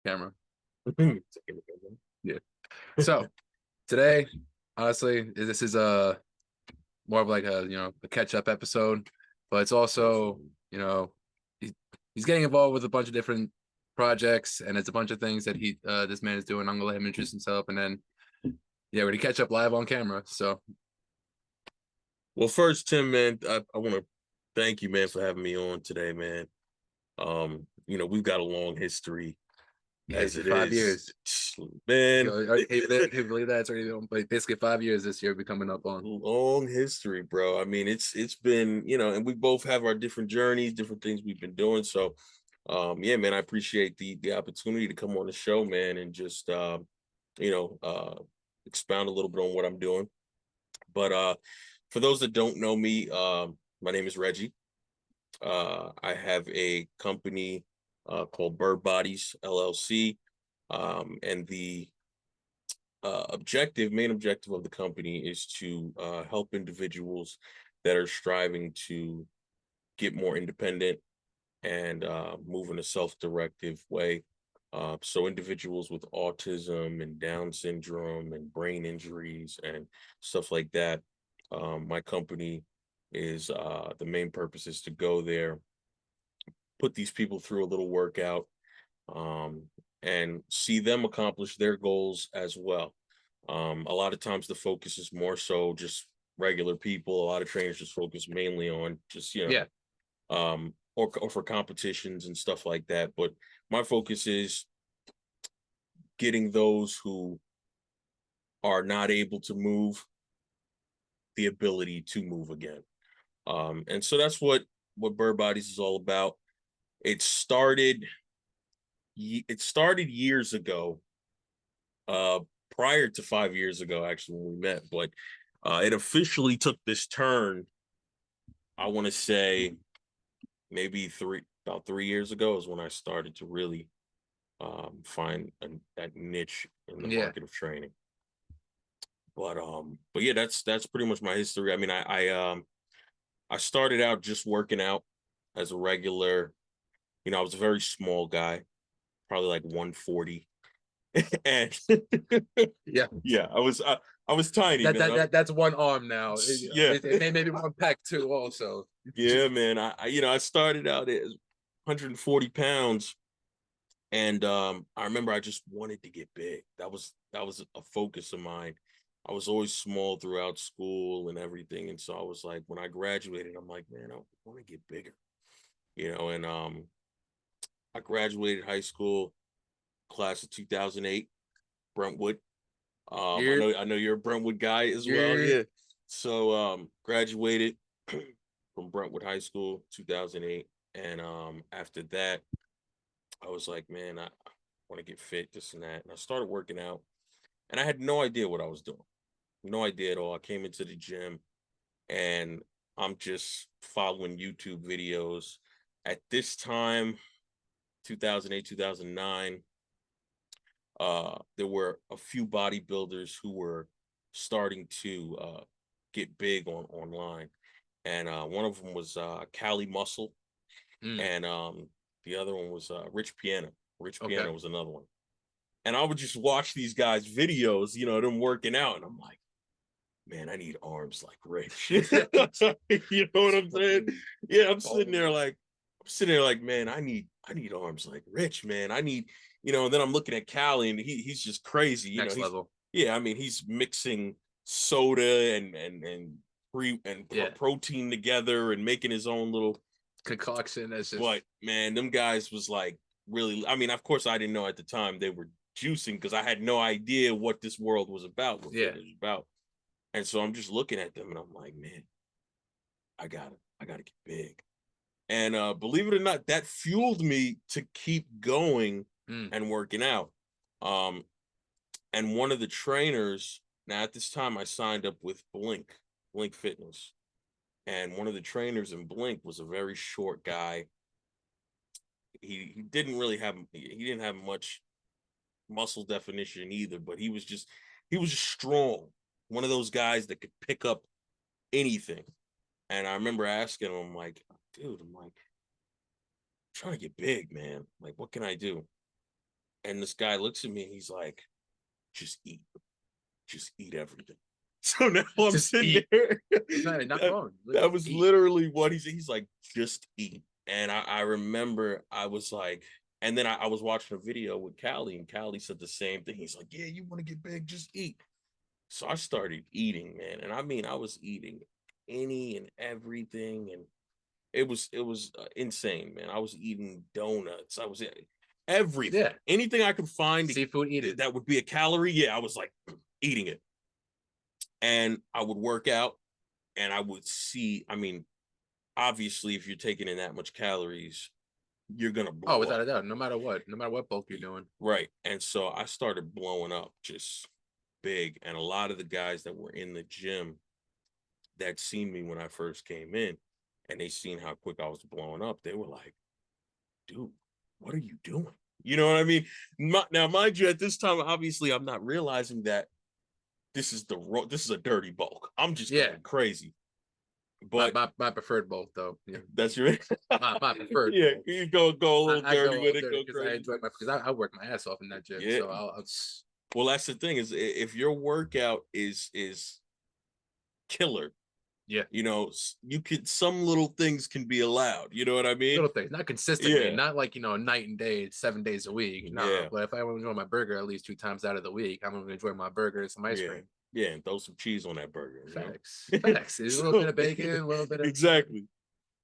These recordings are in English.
Camera. Yeah. So today, honestly, this is a more of like a catch up episode, but it's also he, he's getting involved with a bunch of different projects, and it's a bunch of things that this man is doing. I'm gonna let him introduce himself, and then we're gonna catch up live on camera. So Well, first, Tim, man, I want to thank you, man, for having me on today, man. We've got a long history as it 5 years. is, man. Hey, believe that it's already been like basically 5 years this year. Be coming up on Long history, bro. I mean, it's been, and we both have our different journeys, different things we've been doing. So, yeah, man, I appreciate the opportunity to come on the show, man, and just you know, uh, expound a little bit on what I'm doing. But for those that don't know me, my name is Reggie. I have a company called Burr LLC, and the main objective of the company is to help individuals that are striving to get more independent and move in a self-directive way. So individuals with autism and Down syndrome and brain injuries and stuff like that. My company is the main purpose is to go there, put these people through a little workout, um, and see them accomplish their goals as well. A lot of times the focus is more so just regular people. A lot of trainers just focus mainly on just, yeah. Or for competitions and stuff like that. But my focus is getting those who are not able to move the ability to move again. And so that's what Bird Bodies is all about. It started years ago, uh, prior to 5 years ago, actually, when we met, but it officially took this turn, I want to say maybe about 3 years ago is when I started to really find that niche in the Yeah. market of training. But yeah, that's pretty much my history. I mean, I started out just working out as a regular. I was a very small guy, probably like 140, and Yeah. yeah, I was tiny, That man. that, that that's one arm now. Yeah, It may maybe one pec too also. yeah, man. I started out as 140 pounds, and I remember I just wanted to get big. That was a focus of mine. I was always small throughout school and everything, and so I was like, when I graduated, I'm like, man, I want to get bigger, and I graduated high school class of 2008, Brentwood. I You're know you're a Brentwood guy as well. you're Yeah. So graduated from Brentwood High School 2008, and after that I was like, man, I want to get fit, this and that. And I started working out, and I had no idea what I was doing. No idea at all. I came into the gym, and I'm just following YouTube videos. At this time, 2008, 2009, there were a few bodybuilders who were starting to get big online. And one of them was Cali Muscle, mm, and the other one was Rich Piana. Rich okay. Piana was another one. And I would just watch these guys' videos, them working out, and I'm like, man, I need arms like Rich. You know what I'm saying? Yeah, I'm sitting there like, man, I need arms like Rich, man. I need, and then I'm looking at Callie, and he's just crazy. Next He's level. yeah, I mean, he's mixing soda and Yeah. protein together and making his own little. Concoction. That's just But man, them guys was like really. I mean, of course, I didn't know at the time they were juicing because I had no idea what this world was about, what yeah. fitness was about. And so I'm just looking at them and I'm like, man, I gotta get big. And believe it or not, that fueled me to keep going Mm, and working out. Um, and one of the trainers, now at this time I signed up with Blink Fitness. And one of the trainers in Blink was a very short guy. He didn't have much muscle definition either, but he was just strong. One of those guys that could pick up anything. And I remember asking him, I'm like, dude, I'm like, trying to get big, man. Like, what can I do? And this guy looks at me and he's like, just eat everything. So now I'm Just sitting eat. there. Not wrong. That was Eat. literally what he said. He's like, just eat. And I remember I was like, and then I was watching a video with Callie, and Callie said the same thing. He's like, yeah, you want to get big, just eat. So I started eating, man. And I mean, I was eating any and everything. And it was insane, man. I was eating donuts. I was everything. Yeah. Anything I could find Seafood, eat it. that would be a calorie. Yeah, I was like eating it. And I would work out and I would see, I mean, obviously, if you're taking in that much calories, you're gonna Oh, blow without up. a doubt. No matter what bulk you're doing. Right. And so I started blowing up just big. And a lot of the guys that were in the gym that seen me when I first came in and they seen how quick I was blowing up, they were like, dude, what are you doing? You know what I mean? Now, mind you, at this time, obviously, I'm not realizing that this is a dirty bulk. I'm just going crazy. But My preferred bulk though. Yeah. that's your my preferred. Yeah, bulk. you go a little I dirty go with it, dirty go because I crazy. enjoy because I work my ass off in that gym. Yeah. So Well, that's the thing is if your workout is killer, yeah. you know, some little things can be allowed. You know what I mean? Little things, not consistently, Yeah. not like night and day, 7 days a week. No, Yeah. but if I want to enjoy my burger at least 2 times out of the week, I'm gonna enjoy my burger and some ice cream. Yeah, and throw some cheese on that burger. Facts. There's a little bit of bacon, a little bit of exactly.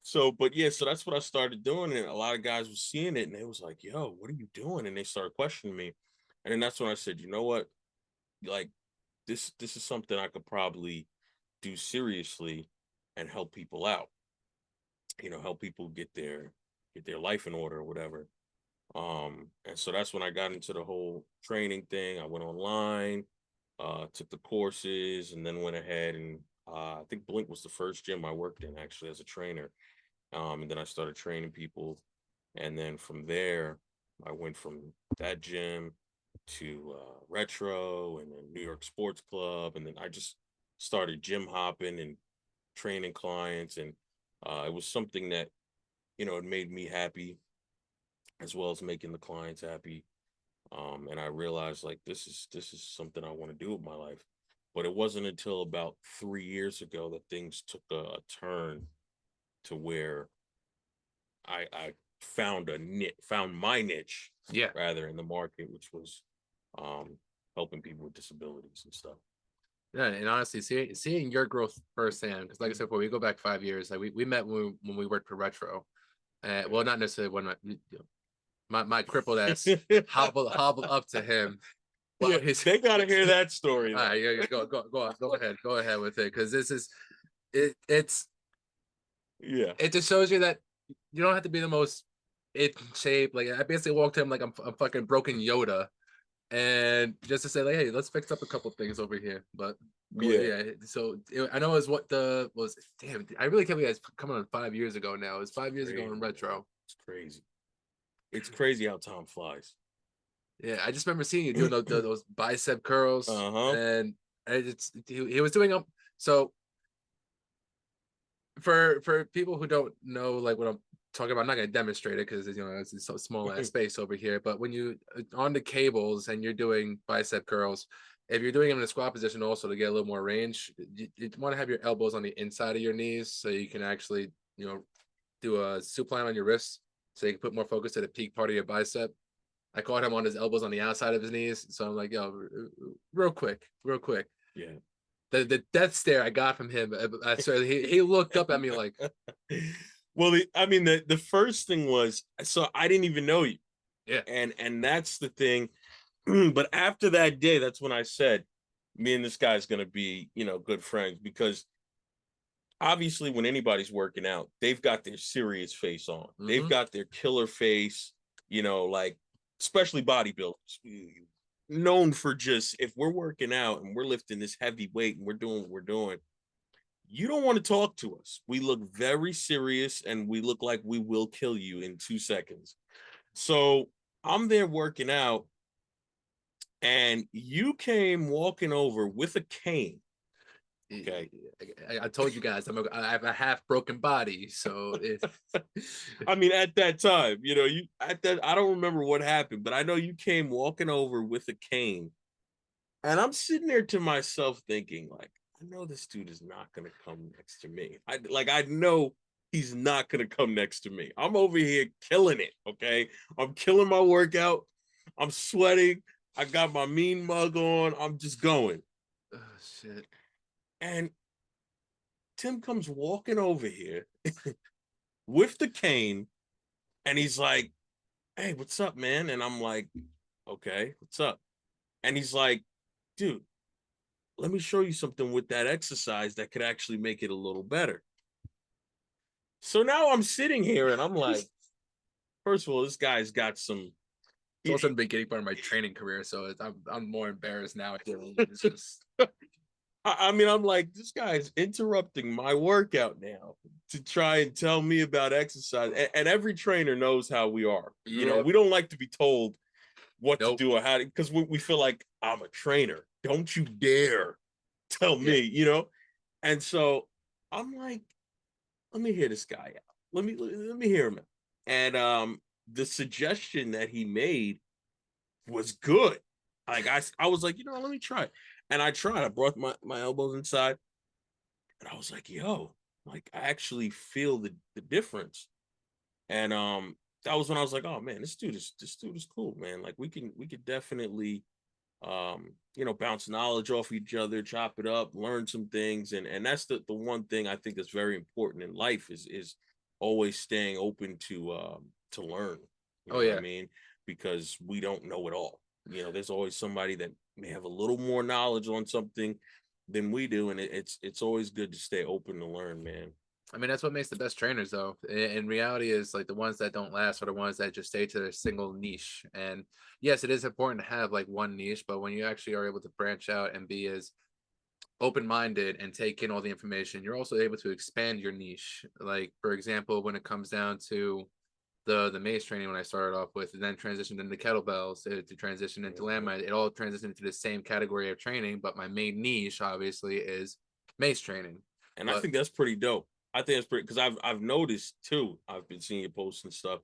So, but yeah, so that's what I started doing, and a lot of guys were seeing it, and they was like, "Yo, what are you doing?" And they started questioning me, and then that's when I said, "You know what? Like, this is something I could probably do seriously and help people out. You know, help people get their life in order or whatever." And so that's when I got into the whole training thing. I went online, took the courses, and then went ahead and I think Blink was the first gym I worked in actually as a trainer. And then I started training people. And then from there, I went from that gym to Retro and then New York Sports Club. And then I just started gym hopping and training clients. And it was something that, it made me happy as well as making the clients happy. And I realized like this is something I want to do with my life. But it wasn't until about 3 years ago that things took a turn to where I found my niche, rather in the market, which was helping people with disabilities and stuff. Yeah, and honestly, seeing your growth firsthand, because like I said before, we go back 5 years. Like we met when we worked for Retro, well, not necessarily when my crippled ass hobbled up to him. Well, they gotta hear that story. All right, yeah, go ahead with it, because this is it's it just shows you that you don't have to be the most in shape. Like I basically walked to him like I'm fucking broken Yoda, and just to say like, hey, let's fix up a couple things over here. But so I know it was damn. I really can't believe it's coming on 5 years ago now. It was 5 years ago in Retro. It's crazy. It's crazy how time flies. Yeah, I just remember seeing you doing those bicep curls, and he was doing them. So for people who don't know like what I'm talking about, I'm not going to demonstrate it because it's so small ass space over here. But when you on the cables and you're doing bicep curls, if you're doing them in a squat position also to get a little more range, you want to have your elbows on the inside of your knees so you can actually do a supine on your wrists so you can put more focus to the peak part of your bicep. I caught him on his elbows on the outside of his knees, so I'm like, yo, real quick. Yeah. The death stare I got from him, I swear, he looked up at me like. Well, the first thing was, so I didn't even know you. Yeah. And that's the thing. But after that day, that's when I said, me and this guy's gonna be, good friends, because obviously when anybody's working out, they've got their serious face on. Mm-hmm. They've got their killer face, like especially bodybuilders. Known for just, if we're working out and we're lifting this heavy weight and we're doing what we're doing, you don't want to talk to us. We look very serious and we look like we will kill you in 2 seconds. So I'm there working out and you came walking over with a cane Okay. I told you guys I have a half broken body, so it. I mean, at that time, you at that I don't remember what happened, but I know you came walking over with a cane. And I'm sitting there to myself thinking, like, I know this dude is not gonna come next to me. I know he's not gonna come next to me. I'm over here killing it. Okay. I'm killing my workout. I'm sweating. I got my mean mug on. I'm just going. Oh shit. And Tim comes walking over here with the cane, and he's like, "Hey, what's up, man?" And I'm like, "Okay, what's up?" And he's like, "Dude, let me show you something with that exercise that could actually make it a little better." So now I'm sitting here and I'm like, first of all, this guy's got some. It's also the beginning part of my training career, so I'm more embarrassed now. It's just I mean, I'm like, this guy's interrupting my workout now to try and tell me about exercise. And every trainer knows how we are. yeah. We don't like to be told what to Nope. do or how to, because we feel like I'm a trainer. Don't you dare tell Yeah. me. And so I'm like, let me hear this guy out. Let me hear him out. And the suggestion that he made was good. Like I was like, let me try it. And I tried. I brought my elbows inside and I was like, yo, like I actually feel the difference. And that was when I was like, oh man, this dude is cool, man. Like we could definitely bounce knowledge off each other, chop it up, learn some things. And that's the one thing I think is very important in life is always staying open to learn. You Oh know what I yeah. mean? Because we don't know it all. There's always somebody that may have a little more knowledge on something than we do, and it's always good to stay open to learn, man. I mean, that's what makes the best trainers, though. In reality, is like the ones that don't last are the ones that just stay to their single niche. And yes, it is important to have like one niche, but when you actually are able to branch out and be as open-minded and take in all the information, you're also able to expand your niche. Like for example, when it comes down to the mace training, when I started off with, and then transitioned into kettlebells, to transition into landmine, it all transitioned into the same category of training. But my main niche, obviously, is mace training. And I But think that's pretty dope. I think that's pretty because I've noticed too. I've been seeing your posts and stuff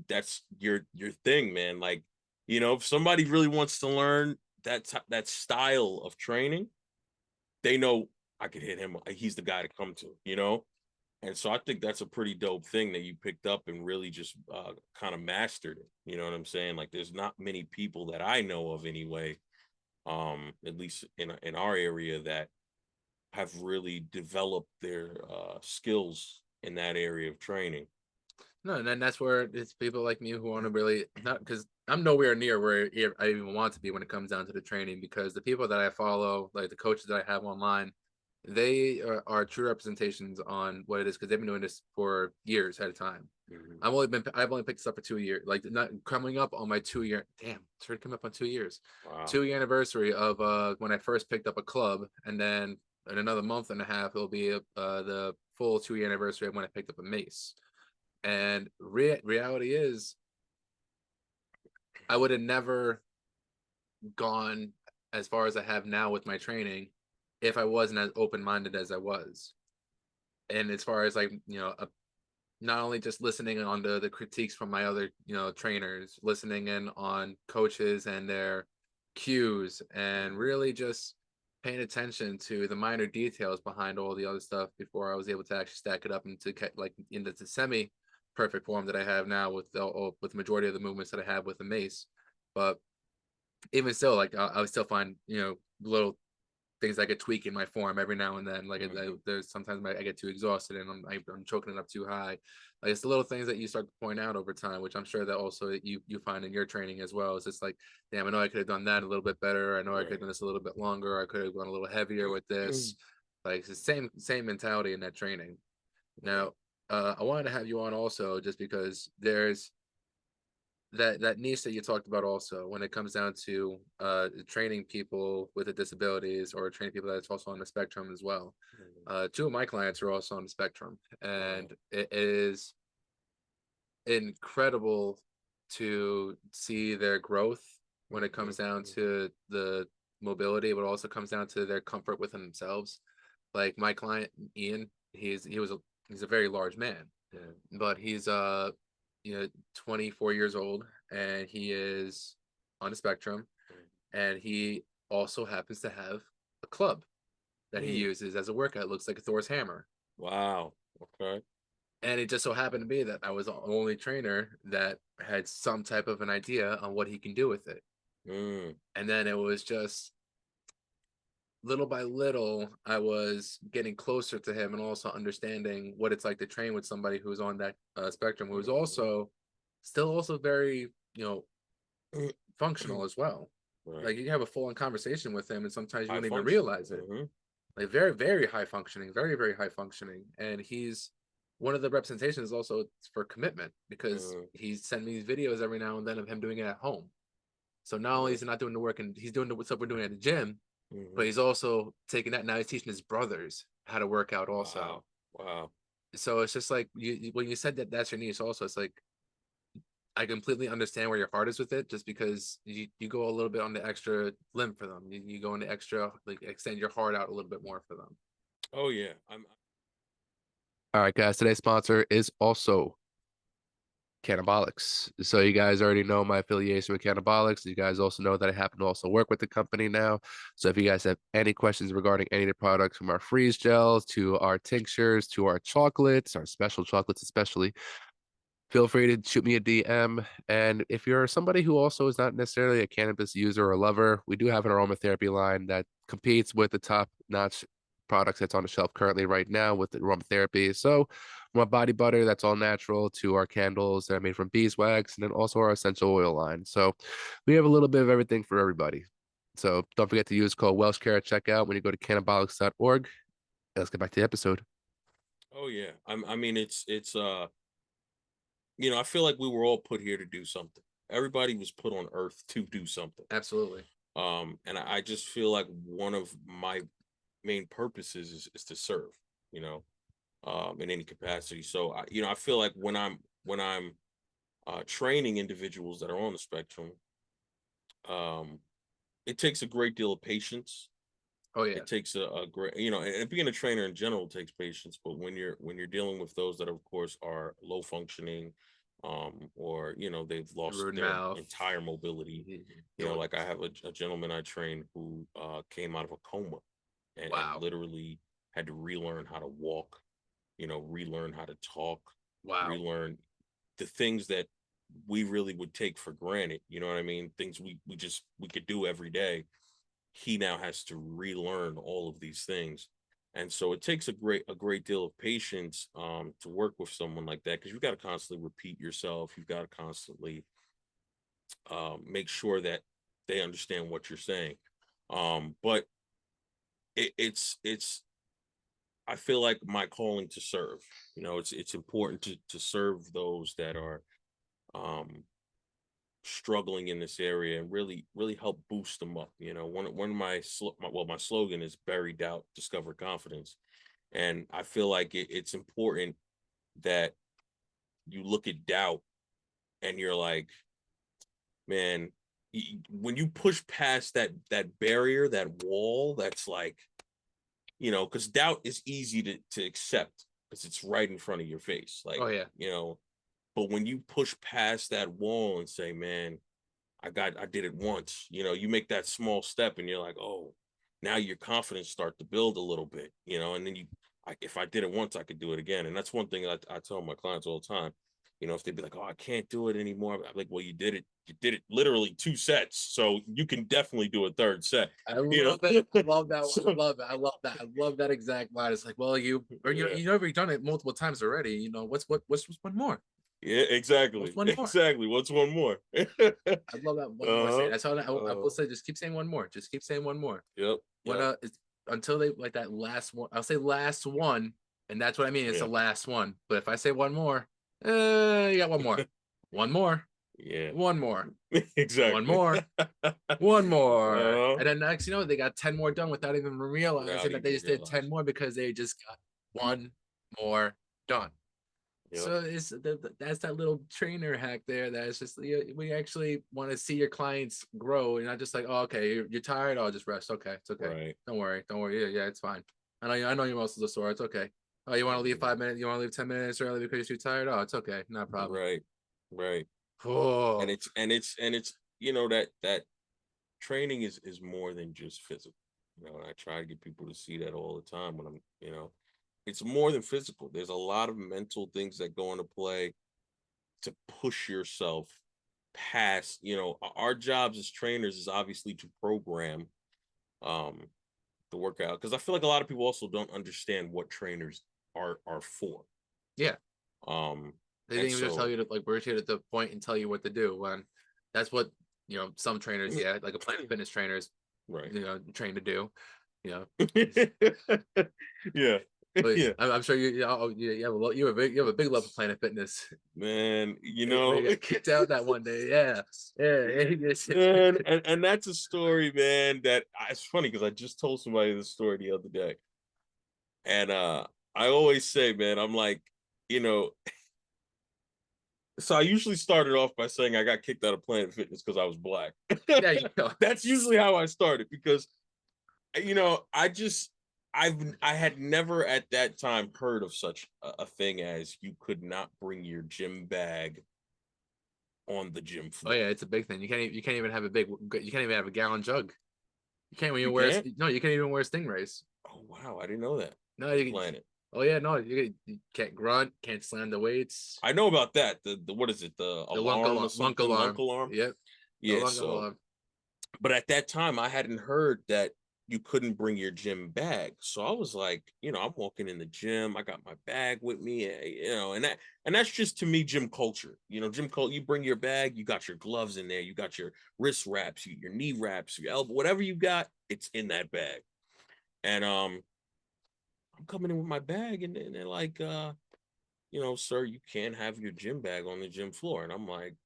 that's your thing, man. Like, if somebody really wants to learn that style of training, they know I could hit him. He's the guy to come to. And so I think that's a pretty dope thing that you picked up and really just kind of mastered it. You know what I'm saying? Like, there's not many people that I know of anyway, at least in our area that have really developed their skills in that area of training. no, and then that's where it's people like me who want to really not, because I'm nowhere near where I even want to be when it comes down to the training, because the people that I follow, like the coaches that I have online, they are true representations on what it is, because they've been doing this for years at a time. Mhm. I've only picked this up for 2 years, like not coming up on my 2 year. Damn, it's already coming up on 2 years. Wow. 2 year anniversary of when I first picked up a club, and then in another month and a half it'll be the full 2 year anniversary of when I picked up a mace. And reality is, I would have never gone as far as I have now with my training if I wasn't as open minded as I was. And as far as like, not only just listening on the critiques from my other, trainers, listening in on coaches and their cues, and really just paying attention to the minor details behind all the other stuff before I was able to actually stack it up into like into the semi perfect form that I have now with the majority of the movements that I have with the mace. But even still, like I would still find little things I could tweak in my form every now and then. Like there's sometimes I get too exhausted and I'm choking it up too high. Like it's the little things that you start to point out over time, which I'm sure that also you find in your training as well. It's just like, damn, I know I could have done that a little bit better. I know I could have done this a little bit longer. I could have gone a little heavier with this. Like it's the same mentality in that training. Now, I wanted to have you on also just because there's that niche that you talked about also when it comes down to training people with the disabilities or training people that's also on the spectrum as well. Two of my clients are also on the spectrum, and it is incredible to see their growth when it comes down to the mobility, but also comes down to their comfort within themselves. like my client Ian, he's a very large man, but he's 24 years old, and he is on the spectrum, and he also happens to have a club that he uses as a workout. It looks like a Thor's hammer. Wow. Okay. And it just so happened to be that I was the only trainer that had some type of an idea on what he can do with it. Mm. And then it was just little by little, I was getting closer to him and also understanding what it's like to train with somebody who's on that spectrum, who's also still also very, functional as well. Right. Like you have a full on conversation with him, and sometimes you High wouldn't even function. realize it. Mhm. Like very, very high functioning, very, very high functioning. And he's one of the representations also for commitment, because he's sending me these videos every now and then of him doing it at home. So not only is he not doing the work and he's doing the stuff we're doing at the gym, but he's also taking that now he's teaching his brothers how to work out also. Wow. So it's just like when you said that that's your niche also, it's like I completely understand where your heart is with it, just because you go a little bit on the extra limb for them. You go on the extra, like extend your heart out a little bit more for them. Oh yeah. All right, guys. Today's sponsor is also Cannabolics. So you guys already know my affiliation with Cannabolics. You guys also know that I happen to also work with the company now. So if you guys have any questions regarding any of the products, from our freeze gels to our tinctures to our chocolates, our special chocolates especially, feel free to shoot me a DM. And if you're somebody who also is not necessarily a cannabis user or lover, we do have an aromatherapy line that competes with the top-notch products that's on the shelf currently right now with the aromatherapy. So from a body butter that's all natural to our candles that are made from beeswax, and then also our essential oil line. So we have a little bit of everything for everybody. So don't forget to use code Welshcare at checkout when you go to cannabolics.org. Let's get back to the episode. Oh yeah. I mean, it's I feel like we were all put here to do something. Everybody was put on Earth to do something. Absolutely. And I just feel like one of my main purposes is to serve. In any capacity. So I feel like when I'm training individuals that are on the spectrum, um, it takes a great deal of patience. Oh yeah. It takes a great, and being a trainer in general takes patience. But when you're dealing with those that, of course, are low functioning, or they've lost Rude their mouth. entire mobility. Like I have a gentleman I train who came out of a coma and Wow. literally had to relearn how to walk, relearn how to talk, Wow. relearn the things that we really would take for granted. You know what I mean? Things we could do every day. He now has to relearn all of these things. And so it takes a great deal of patience to work with someone like that, because you've got to constantly repeat yourself. You've got to constantly make sure that they understand what you're saying. But it's I feel like my calling to serve. It's important to serve those that are um struggling in this area, and really help boost them up. One of my slogan is bury doubt, discover confidence. And I feel like it's important that you look at doubt and you're like, man, when you push past that barrier, that wall, that's like, because doubt is easy to accept because it's right in front of your face. Like, Oh yeah. but when you push past that wall and say, man, I did it once, you make that small step and you're like, oh, now your confidence start to build a little bit, and then if I did it once, I could do it again. And that's one thing I tell my clients all the time. If they'd be like, oh, I can't do it anymore, I'm like, well, you did it literally 2 sets, so you can definitely do a third set. I love it. I love that. So, I love it. I love that. I love that exact line. It's like, well, yeah. you've already done it multiple times already. What's one more? Yeah, exactly. What's one more? Exactly. What's one more? I love that one more saying. That's all I will say. Just keep saying one more. Just keep saying one more. Yep. When Yep. it's until they like that last one. I'll say last one, and that's what I mean. It's Yeah. the last one. But if I say one more, you got one more. One more. Yeah. One more. One Exactly. more. One more. Uh-huh. And then next, they got 10 more done without even Without realizing that they even just did 10 realizing. more because they just got one more done. Yep. So that's that little trainer hack there. That's just we actually want to see your clients grow, and not just like, oh, okay, you're tired. I'll just rest. Okay, it's okay. Right. Don't worry. Don't worry. Yeah, it's fine. I know you're most of the store. It's okay. Oh, you want to leave 5 minutes? You want to leave 10 minutes early because you're too tired? Oh, it's okay, no problem. Right. Oh, And it's that training is more than just physical. And I try to get people to see that all the time when I'm. It's more than physical. There's a lot of mental things that go into play to push yourself past. Our jobs as trainers is obviously to program um the workout, because I feel like a lot of people also don't understand what trainers are for. yeah. Um They and didn't even just tell so you to like we're here at the point and tell you what to do. When that's what some trainers, yeah, like a Planet Fitness trainers, right. train to do. You know, Yeah. but Yeah, I'm sure you have a big love for Planet Fitness. man, Where you got kicked out that one day, yeah, and that's a story, man, that it's funny because I just told somebody this story the other day. And I always say, man, I'm like, you know, so I usually started off by saying I got kicked out of Planet Fitness because I was black. there you go. That's usually how I started, because I had never at that time heard of such a thing as you could not bring your gym bag on the gym Oh floor. yeah, it's a big thing. You can't even have you can't even have a gallon jug. You can't when you You wear can't? no, you can't even wear stingrays. Oh wow, I didn't know that. No, Planet. oh yeah, no, you can't grunt, can't slam the weights. I know about that. The what is it? The The alarm or lunk something? Lunk alarm. alarm? Yep, the Yeah, lunk so alarm. but at that time I hadn't heard that you couldn't bring your gym bag. So I was like, I'm walking in the gym, I got my bag with me, and that's just, to me, gym culture. Gym culture, you bring your bag, you got your gloves in there, you got your wrist wraps, your knee wraps, your elbow, whatever you got, it's in that bag. And I'm coming in with my bag, and they're like, sir, you can't have your gym bag on the gym floor. And I'm like,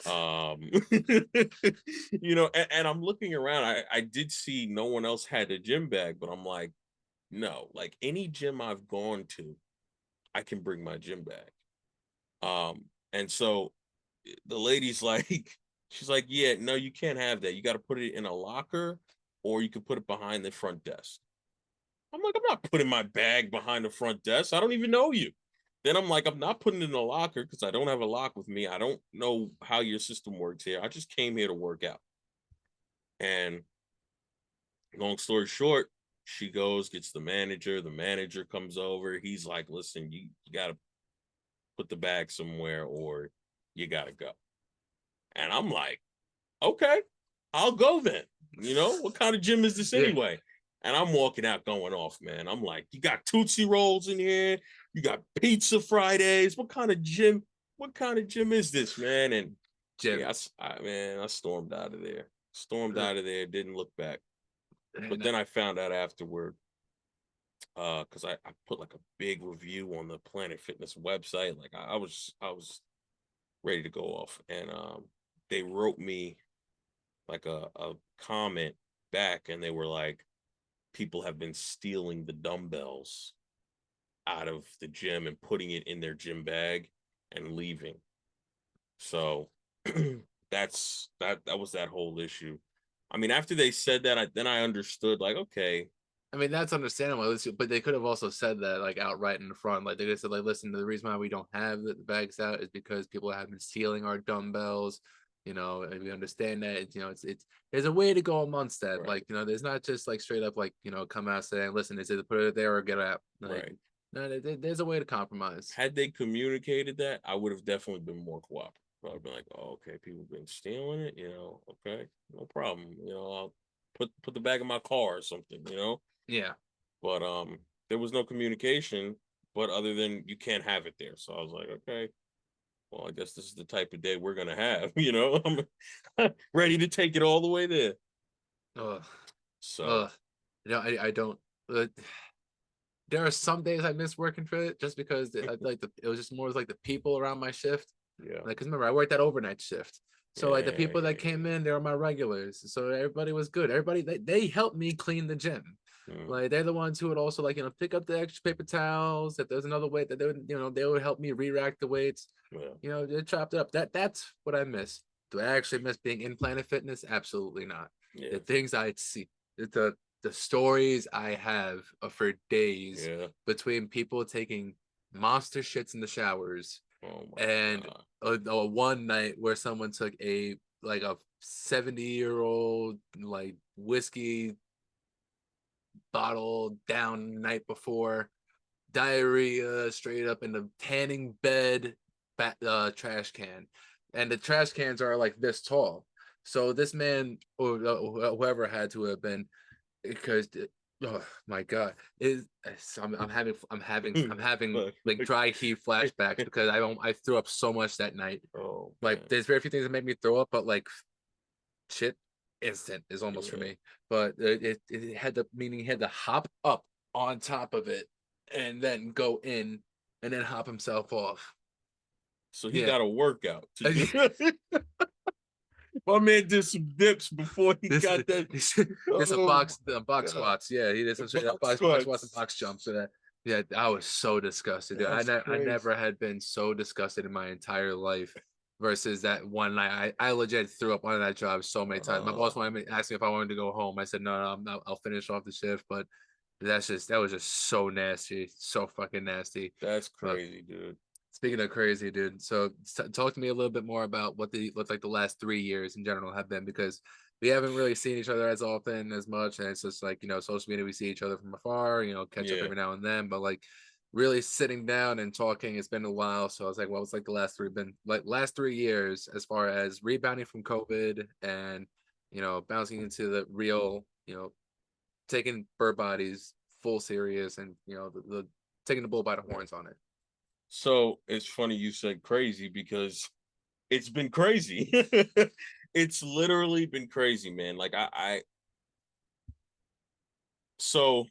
um and I'm looking around. I did see no one else had a gym bag, but I'm like, no, like any gym I've gone to, I can bring my gym bag. And so the lady's like, she's like, yeah, no, you can't have that. You got to put it in a locker, or you can put it behind the front desk. I'm like, I'm not putting my bag behind the front desk. I don't even know you. Then I'm like, I'm not putting it in a locker because I don't have a lock with me. I don't know how your system works here. I just came here to work out. And long story short, she goes, gets the manager. The manager comes over. He's like, listen, you got to put the bag somewhere, or you got to go. And I'm like, okay, I'll go then. What kind of gym is this Yeah, anyway? And I'm walking out going off, man. I'm like, you got Tootsie Rolls in here. You got pizza Fridays. What kind of gym? What kind of gym is this, man? And Jim. yeah, I stormed out of there. Stormed Uh, out of there. Didn't look back. But and then I found out afterward, because I put like a big review on the Planet Fitness website. Like I was ready to go off, and they wrote me like a comment back, and they were like, people have been stealing the dumbbells out of the gym and putting it in their gym bag and leaving. So that was that whole issue. I mean, after they said that, I understood, like, okay. I mean, that's understandable, but they could have also said that like outright in the front. Like they could have said, like, listen, the reason why we don't have the bags out is because people have been stealing our dumbbells. And we understand that. It's there's a way to go amongst that. Right, Like, there's not just like straight up like come out saying, listen, it's either put it there or get out. Like, right. no, there's a way to compromise. Had they communicated that, I would have definitely been more cooperative. I'd been like, oh, okay, people been stealing it, okay, no problem. I'll put the bag in my car or something. Yeah. But there was no communication, but other than you can't have it there. So I was like, okay, well, I guess this is the type of day we're gonna have. I'm ready to take it all the way there. Ugh. So Ugh. I don't. Uh, there are some days I miss working for it just because it was just more like the people around my shift. yeah, Like, cause remember I worked that overnight shift, so like the yeah, people that came in, they were my regulars. So everybody was good. Everybody they helped me clean the gym. yeah. Like they're the ones who would also like pick up the extra paper towels. If there's another weight that they would help me re-rack the weights. Yeah. They chopped it up. That's what I miss. Do I actually miss being in Planet Fitness? Absolutely not. Yeah. The things I'd see, the the stories I have for days Yeah. between people taking monster shits in the showers Oh my and God. a one night where someone took a 70-year-old like whiskey bottle down night before, diarrhea straight up in the tanning bed trash can, and the trash cans are like this tall. So this man or whoever had to have been, because oh my god, is I'm having But like dry heat flashbacks because I threw up so much that night. oh Like man. there's very few things that make me throw up, but like shit instant is almost for Yeah. me. But it had the meaning he had to hop up on top of it and then go in and then hop himself off. So he Yeah. got a workout to do. My man did some dips before he this got that. this a Oh box my the box God. squats. Yeah, he did The some straight up box box squats and squats. box jumps. So that yeah, I was so disgusted, dude. That's I crazy. never had been so disgusted in my entire life versus that one night. I legit threw up on that job so many times. My boss wanted me asked me if I wanted to go home. I said no, I'll finish off the shift, but that was just so nasty, so fucking nasty. That's But crazy, dude. speaking of crazy, dude, so talk to me a little bit more about what like the last 3 years in general have been, because we haven't really seen each other as often as much, and it's just like social media, we see each other from afar, catch up Yeah. every now and then, but like really sitting down and talking, it's been a while. So I was like, well, it's like the last 3 years as far as rebounding from COVID and bouncing into the real, taking Burr bodies full serious and the taking the bull by the horns on it. So it's funny you said crazy because it's been crazy. It's literally been crazy, man. Like so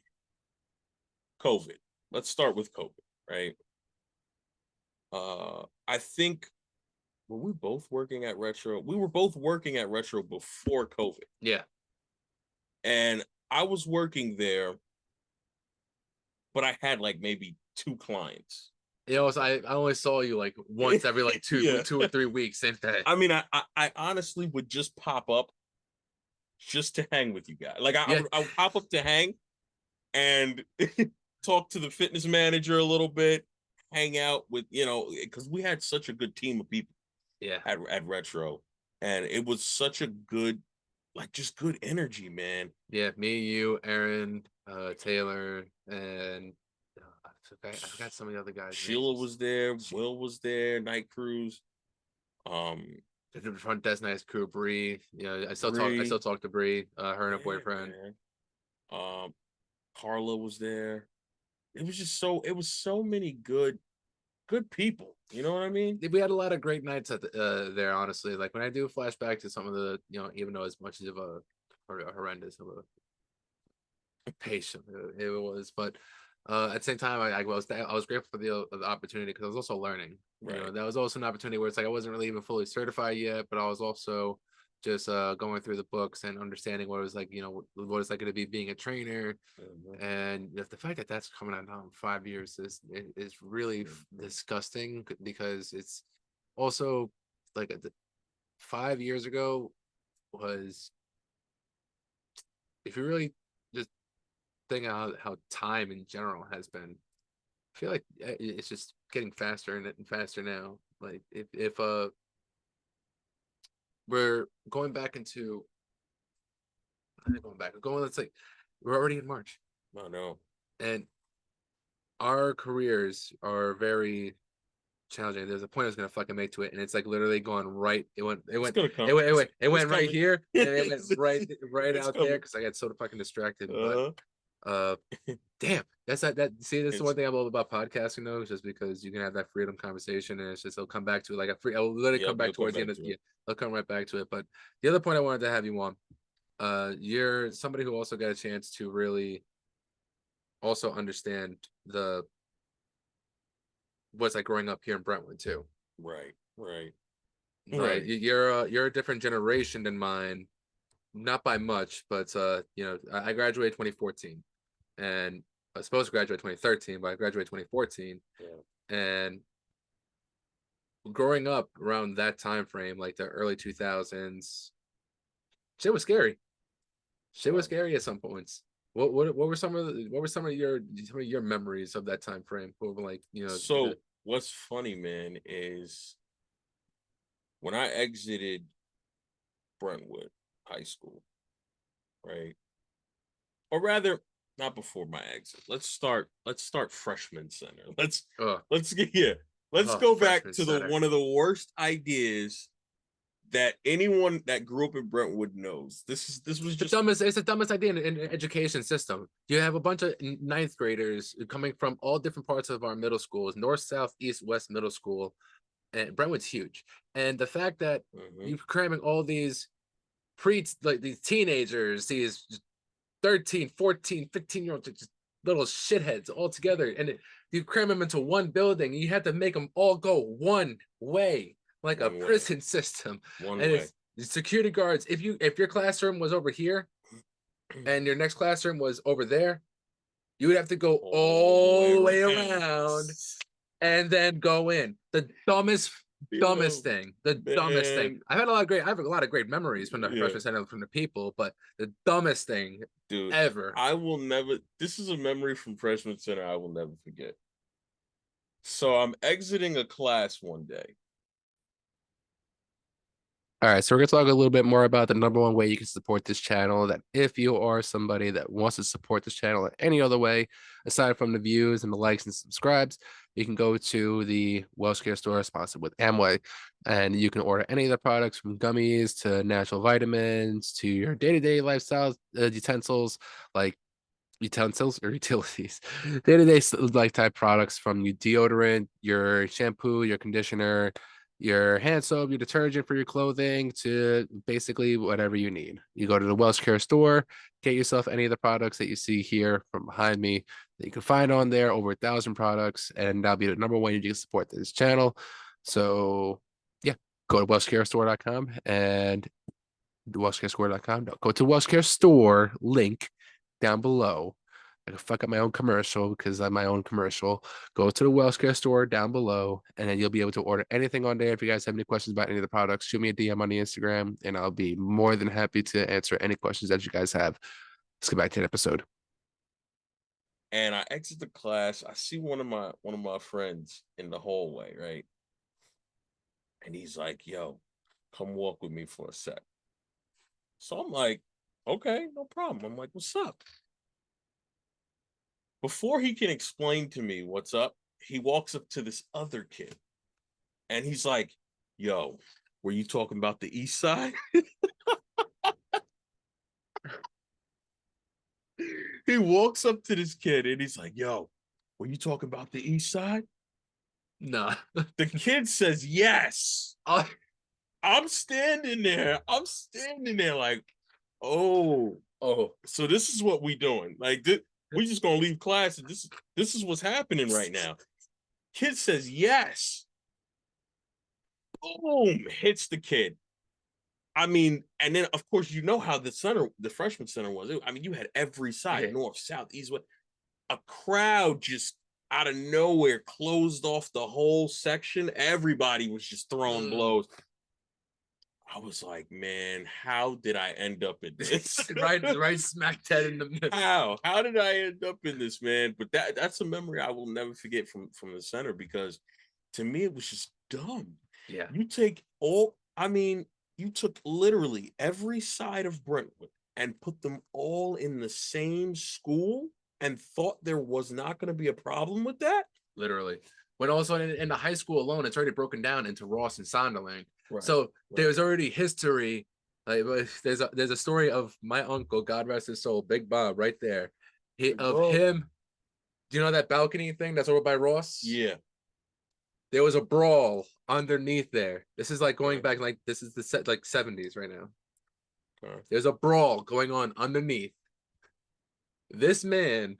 COVID. Let's start with COVID, right? I think were we both working at Retro? We were both working at Retro before COVID. Yeah. And I was working there, but I had like maybe two clients. So I only saw you like once every like Yeah. 2 or 3 weeks, same thing. I mean, I honestly would just pop up just to hang with you guys. Like Yeah, I would pop up to hang and talk to the fitness manager a little bit, hang out with, because we had such a good team of people yeah, at Retro. And it was such a good, like just good energy, man. yeah. Me, you, Aaron, Taylor, and I forgot some of the other guys' Sheila names. was there, Will was there, Night Cruise, um, The front desk nice crew, Bree. I Bree. still talk to Bree, her and her Yeah, boyfriend. man. Um, Carla was there. It was so many good people. You know what I mean? We had a lot of great nights at there. Honestly, like when I do flashback to some of the, even though as much of a horrendous of a patient it was, but at the same time, I was grateful for the opportunity because I was also learning. Right. That was also an opportunity where it's like I wasn't really even fully certified yet, but I was also just going through the books and understanding what it was like, what it's like going to be being a trainer. Mhm. And the fact that that's coming out now in 5 years is really disgusting because it's also like 5 years ago was, if you really just think how time in general has been, I feel like it's just getting faster and faster now. Like if we're going back into going back, going let's say we're already in March I know. and our careers are very challenging. There's a point I was gonna fucking make to it, and it's like literally going right. It's gonna come. It It's went right coming. here, and it went right It's out there coming. because I got so fucking distracted. But Uh-huh. uh, damn, that. See, that's the one It's thing I love about podcasting, though, is just because you can have that freedom conversation, and it's just it'll come back to it like a free. It'll literally come yep, back you'll come towards the back end of to yeah. it. I'll come right back to it. But the other point I wanted to have you on, you're somebody who also got a chance to really also understand the what's like growing up here in Brentwood too. Right, right, Like right. you're a different generation than mine, not by much, but I graduated 2014, and I was supposed to graduate 2013, but I graduated 2014, Yeah. and growing up around that time frame, like the early 2000s, shit was scary. Shit was Well, scary at some points. What were some of your memories of that time frame? What were like, So what's funny, man, is when I exited Brentwood High School, right? Or rather, not before my exit. Let's start freshman center. uh Let's get yeah. Let's go back freshman to the center. one of the worst ideas that anyone that grew up in Brentwood knows. This was just It's the dumbest idea in education system. You have a bunch of ninth graders coming from all different parts of our middle schools, north, south, east, west middle school, and Brentwood's huge. And the fact that Mhm. you're cramming all these like these teenagers, these 13, 14, 15-year olds, just little shitheads all together, and you cram them into one building. You have to make them all go one way, like a One way. prison system. One And way. it's security guards. If your classroom was over here and your next classroom was over there, you would have to go All the way all the way around. around and then go in. The dumbest Yo, thing. The dumbest thing. man. I have a lot of great memories from the Yeah. freshman center from the people, but the dumbest thing Dude, ever. I will never. This is a memory from freshman center I will never forget. So I'm exiting a class one day. All right, so we're gonna talk a little bit more about the number one way you can support this channel. That if you are somebody that wants to support this channel in any other way, aside from the views and the likes and subscribes, you can go to the Welshcare store sponsored with Amway, and you can order any of the products from gummies to natural vitamins to your day-to-day lifestyle utensils like utensils or utilities, day-to-day like type products from your deodorant, your shampoo, your conditioner, your hand soap, your detergent for your clothing, to basically whatever you need. You go to the Welshcare store, get yourself any of the products that you see here from behind me that you can find on there, over 1,000 products, and that'll be the number one you can support this channel. So yeah, go to welshcarestore.com and welshcarestore.com. No, go to Welshcare Store link down below. I can fuck up my own commercial because I'm my own commercial. Go to the Welshcare Store down below, and then you'll be able to order anything on there. If you guys have any questions about any of the products, shoot me a DM on the Instagram, and I'll be more than happy to answer any questions that you guys have. Let's get back to the episode. And I exit the class. I see one of my friends in the hallway, right? And he's like, "Yo, come walk with me for a sec." So I'm like, "Okay, no problem." I'm like, "What's up?" Before he can explain to me what's up, he walks up to this other kid and he's like, "Yo, were you talking about the east side?" He walks up to this kid and he's like, "Yo, were you talking about the east side?" Nah. The kid says, "Yes." Oh, I'm standing there. I'm standing there like, "Oh, oh, so this is what we doing. Like we just gonna leave class and this is what's happening right now." Kid says, "Yes." Boom, hits the kid. I mean, and then of course you know how the freshman center was. I mean, you had every side, yeah. north, south, east, west. A crowd just out of nowhere closed off the whole section. Everybody was just throwing blows. I was like, man, how did I end up in this? Right smack dead in the middle. How did I end up in this, man? But that's a memory I will never forget from the center, because to me it was just dumb. Yeah, You take all, I mean, you took literally every side of Brentwood and put them all in the same school and thought there was not going to be a problem with that. literally. When also in the high school alone, it's already broken down into Ross and Sonderling. Right, So right. there's already history. Like there's a story of my uncle, God rest his soul, Big Bob, right there. Big Of bro. him. Do you know that balcony thing that's over by Ross? Yeah. There was a brawl underneath there. This is like going Okay. back, like this is the set like 70s right now. Okay. There's a brawl going on underneath. This man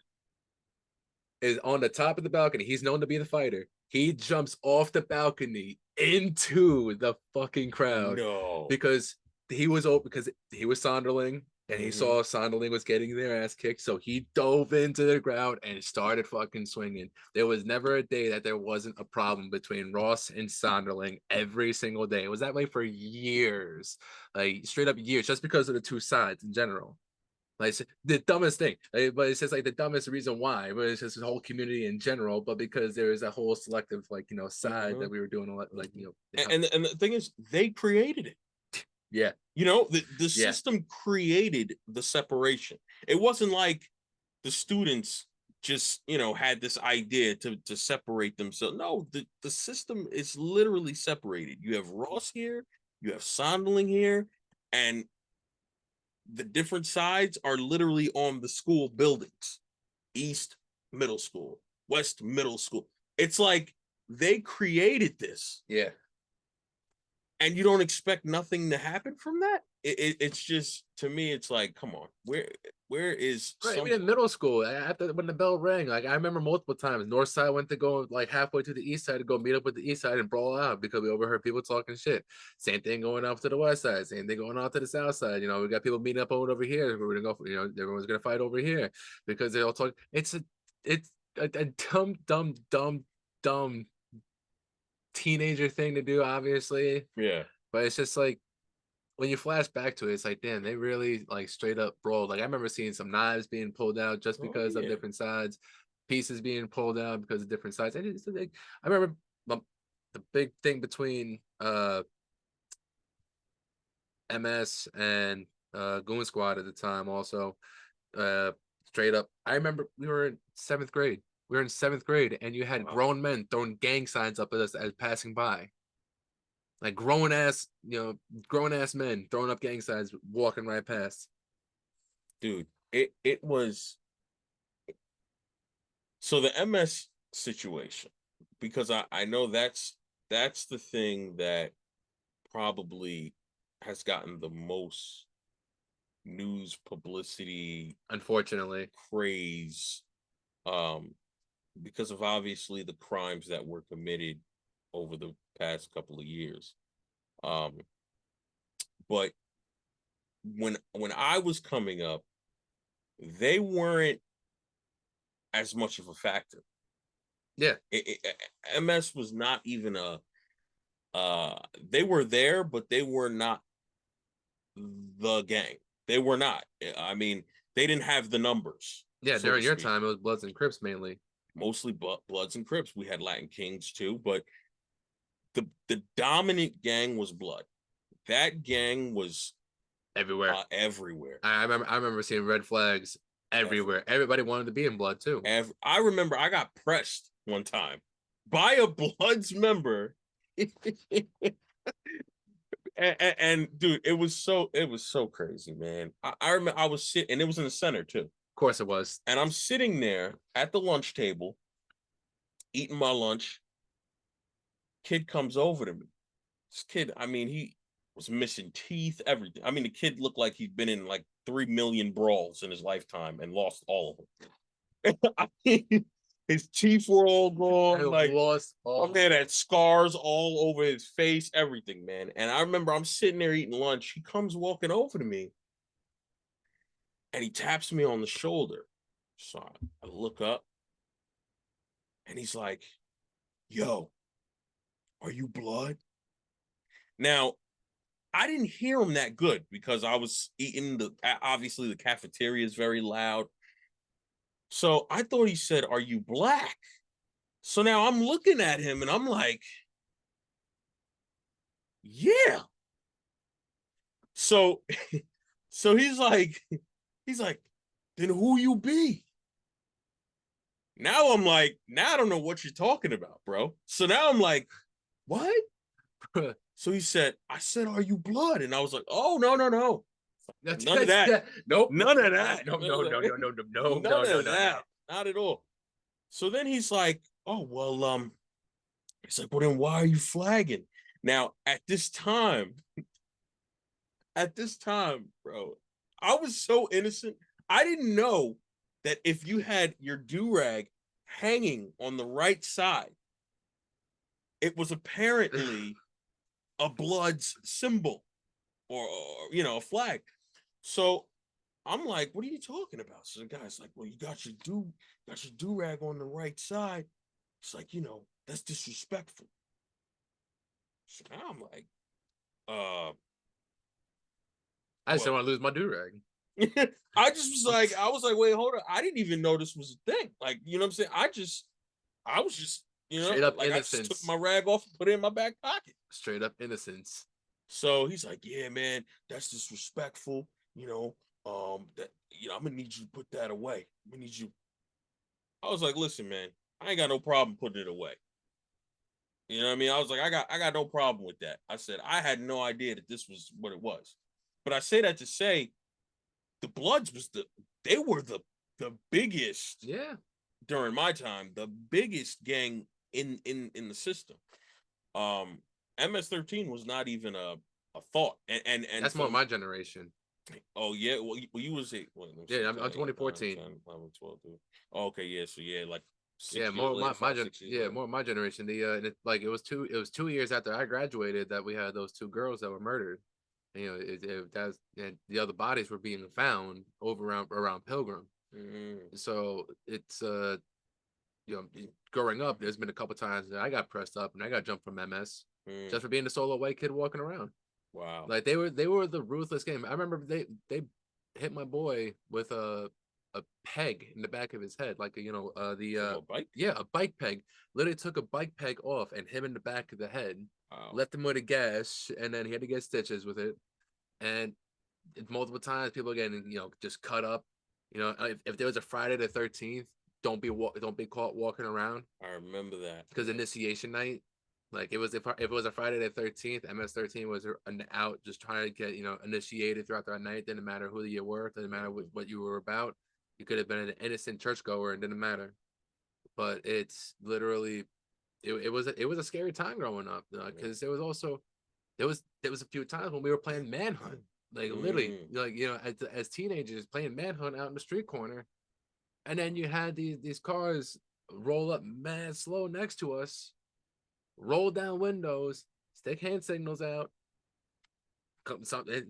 is on the top of the balcony. He's known to be the fighter. He jumps off the balcony into the fucking crowd No. because he was open, because he was Sonderling and he Mm-hmm. saw Sonderling was getting their ass kicked. So he dove into the crowd and started fucking swinging. There was never a day that there wasn't a problem between Ross and Sonderling every single day. It was that way for years, like straight up years, just because of the two sides in general. Like the dumbest thing, but it's just like the dumbest reason why. But it's just the whole community in general. But because there is a whole selective, like side that we were doing a lot, like And the thing is, they created it. Yeah. The system created the separation. It wasn't like the students just had this idea to separate themselves. No, the system is literally separated. You have Ross here, you have Sondling here, and the different sides are literally on the school buildings. East Middle School, West Middle School. It's like they created this. Yeah. And you don't expect nothing to happen from that. It's just, to me, it's like, come on, where is right? Even in middle school, after when the bell rang, like I remember multiple times, North Side went to go like halfway to the East Side to go meet up with the East Side and brawl out because we overheard people talking shit. Same thing going off to the West Side, same thing going on to the South Side. We got people meeting up over here. We're gonna go, everyone's gonna fight over here because they all talk. It's a dumb teenager thing to do, obviously. Yeah. But it's just like when you flash back to it, it's like, damn, they really like straight up brawled. Like I remember seeing some knives being pulled out just because of different sides, pieces being pulled out because of different sides. And it's like, I remember the big thing between MS and Goon Squad at the time also. Straight up, I remember we were in seventh grade. We were in seventh grade, and you had grown men throwing gang signs up at us as passing by. Like grown ass men throwing up gang signs, walking right past. Dude, it was, so the MS situation, because I know that's the thing that probably has gotten the most news publicity, Unfortunately, praise, because of obviously the crimes that were committed over the past couple of years. But when I was coming up, they weren't as much of a factor. yeah, MS was not even they were there, but they were not the gang. They were not. I mean, they didn't have the numbers. yeah. During your time, it was Bloods and Crips mainly. Mostly Bloods and Crips. We had Latin Kings too, but the dominant gang was Blood. That gang was everywhere. Everywhere. I remember seeing red flags everywhere. Everybody wanted to be in Blood too. I remember I got pressed one time by a Bloods member. and dude, it was so crazy, man. I remember I was sitting, and it was in the center too. Of course it was. And I'm sitting there at the lunch table, eating my lunch. Kid comes over to me. This kid, I mean, he was missing teeth, everything. I mean, the kid looked like he'd been in like 3 million brawls in his lifetime and lost all of them. I mean, his teeth were all gone. Like, lost all. My man had scars all over his face, everything, man. And I remember I'm sitting there eating lunch. He comes walking over to me and he taps me on the shoulder. So I look up and he's like, yo, are you Blood? Now, I didn't hear him that good because I was eating obviously the cafeteria is very loud. So I thought he said, are you black? So now I'm looking at him and I'm like, yeah. So he's like, then who you be? Now I'm like, now I don't know what you're talking about, bro. So now I'm like, what? So he said, I said, are you Blood? And I was like, oh, no. None of that. Nope. None of that. No. None of that. Not at all. So then he's like, oh, well, he's like, well, then why are you flagging? Now, at this time, bro, I was so innocent. I didn't know that if you had your do-rag hanging on the right side, it was apparently a Blood's symbol or a flag. So I'm like, what are you talking about? So the guy's like, well, you got your do-rag on the right side. It's like, that's disrespectful. So now I'm like, I just don't want to lose my do-rag. I just was like, wait, hold on. I didn't even know this was a thing. Like, you know what I'm saying? I was just, Straight up like I just took innocence. my rag off and put it in my back pocket. Straight up innocence. So he's like, yeah, man, that's disrespectful. That I'm gonna need you to put that away. I'm gonna need you. I was like, listen, man, I ain't got no problem putting it away. You know what I mean? I was like, I got no problem with that. I said I had no idea that this was what it was. But I say that to say the Bloods they were the biggest Yeah. during my time, the biggest gang in the system. Um MS-13 was not even a thought. And That's more from my generation. oh yeah, well you was it Yeah, I'm 2014. 11, 12, dude. Oh, okay, yeah, so yeah, like Yeah, 6 years more later, my, my five, gen 6 years yeah, later. more my generation. Like it was 2 years after I graduated that we had those two girls that were murdered. And, that's and the other bodies were being found over around Pilgrim. Mm-hmm. So it's growing up, there's been a couple times that I got pressed up and I got jumped from MS Mm. just for being a solo white kid walking around. Wow. Like they were the ruthless game. I remember they hit my boy with a peg in the back of his head, like the From a bike? yeah, a bike peg. Literally took a bike peg off and hit him in the back of the head, Wow. left him with a gash, and then he had to get stitches with it. And multiple times people getting just cut up. If there was a Friday the 13th, don't be caught walking around I remember that. because initiation night, like if it was a Friday the 13th, MS-13 was out just trying to get initiated throughout the night. Didn't matter who you were, didn't matter what you were about. You could have been an innocent churchgoer and didn't matter. But it's literally it was a scary time growing up because there was a few times when we were playing manhunt, like literally Mm. like as teenagers playing manhunt out in the street corner, and then you had these cars roll up mad slow next to us, roll down windows, stick hand signals out.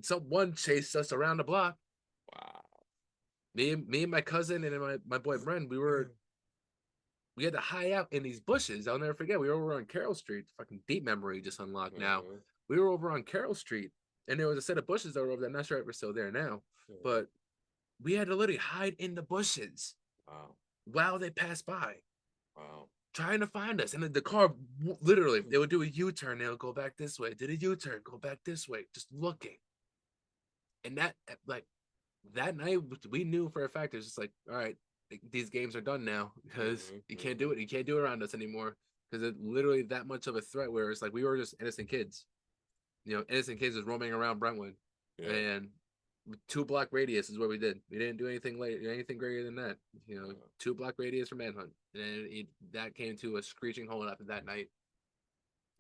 Someone chased us around the block. Wow. Me and my cousin and my boy Bren, we had to hide out in these bushes. I'll never forget. We were over on Carroll Street. Fucking deep memory just unlocked now. Mm-hmm. We were over on Carroll Street, and there was a set of bushes that were over there. I'm not sure if we're still there now, Mm-hmm. but we had to literally hide in the bushes Wow. while they passed by, Wow. trying to find us. And then the car, literally, they would do a U-turn. They'll go back this way. Did a U-turn, go back this way, just looking. And like, that night, we knew for a fact, it's just like, all right, these games are done now because you can't do it. You can't do it around us anymore because it's literally that much of a threat where it's like we were just innocent kids. Innocent kids just roaming around Brentwood. Yeah. And 2 block radius is what we did. We didn't do anything greater than that. 2 block radius for manhunt, and that came to a screeching halt after that night.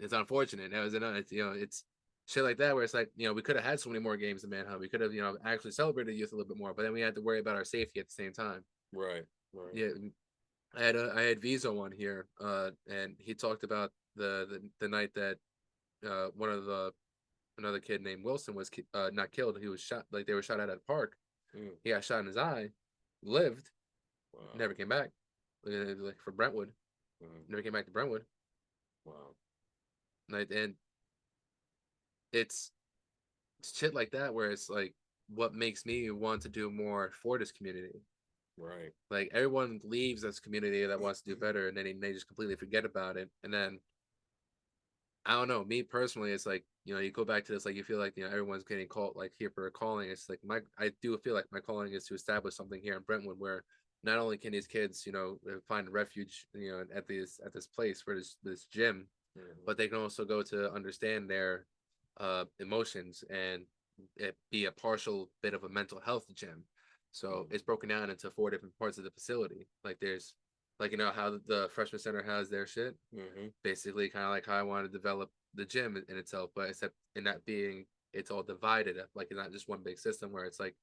It's unfortunate. That was another. It's shit like that where it's like we could have had so many more games in manhunt. We could have actually celebrated youth a little bit more, but then we had to worry about our safety at the same time. Right. Right. Yeah, I had Vizo on here, and he talked about the night that one of the another kid named Wilson was not killed. He was shot. Like they were shot at a park. Mm. He got shot in his eye, lived, Wow. never came back. Like for Brentwood, never came back to Brentwood. Wow. And it's shit like that where it's like what makes me want to do more for this community. Right. Like everyone leaves this community that wants to do better, and then they just completely forget about it. And then I don't know. Me personally, it's like you go back to this, like you feel like everyone's getting called like here for a calling. It's like I do feel like my calling is to establish something here in Brentwood where not only can these kids find refuge at this place for this gym, but they can also go to understand their emotions and it be a partial bit of a mental health gym. So it's broken down into 4 different parts of the facility. Like there's like how the freshman center has their shit, basically kind of like how I want to develop the gym in itself, but except in that being it's all divided up, like it's not just one big system where it's like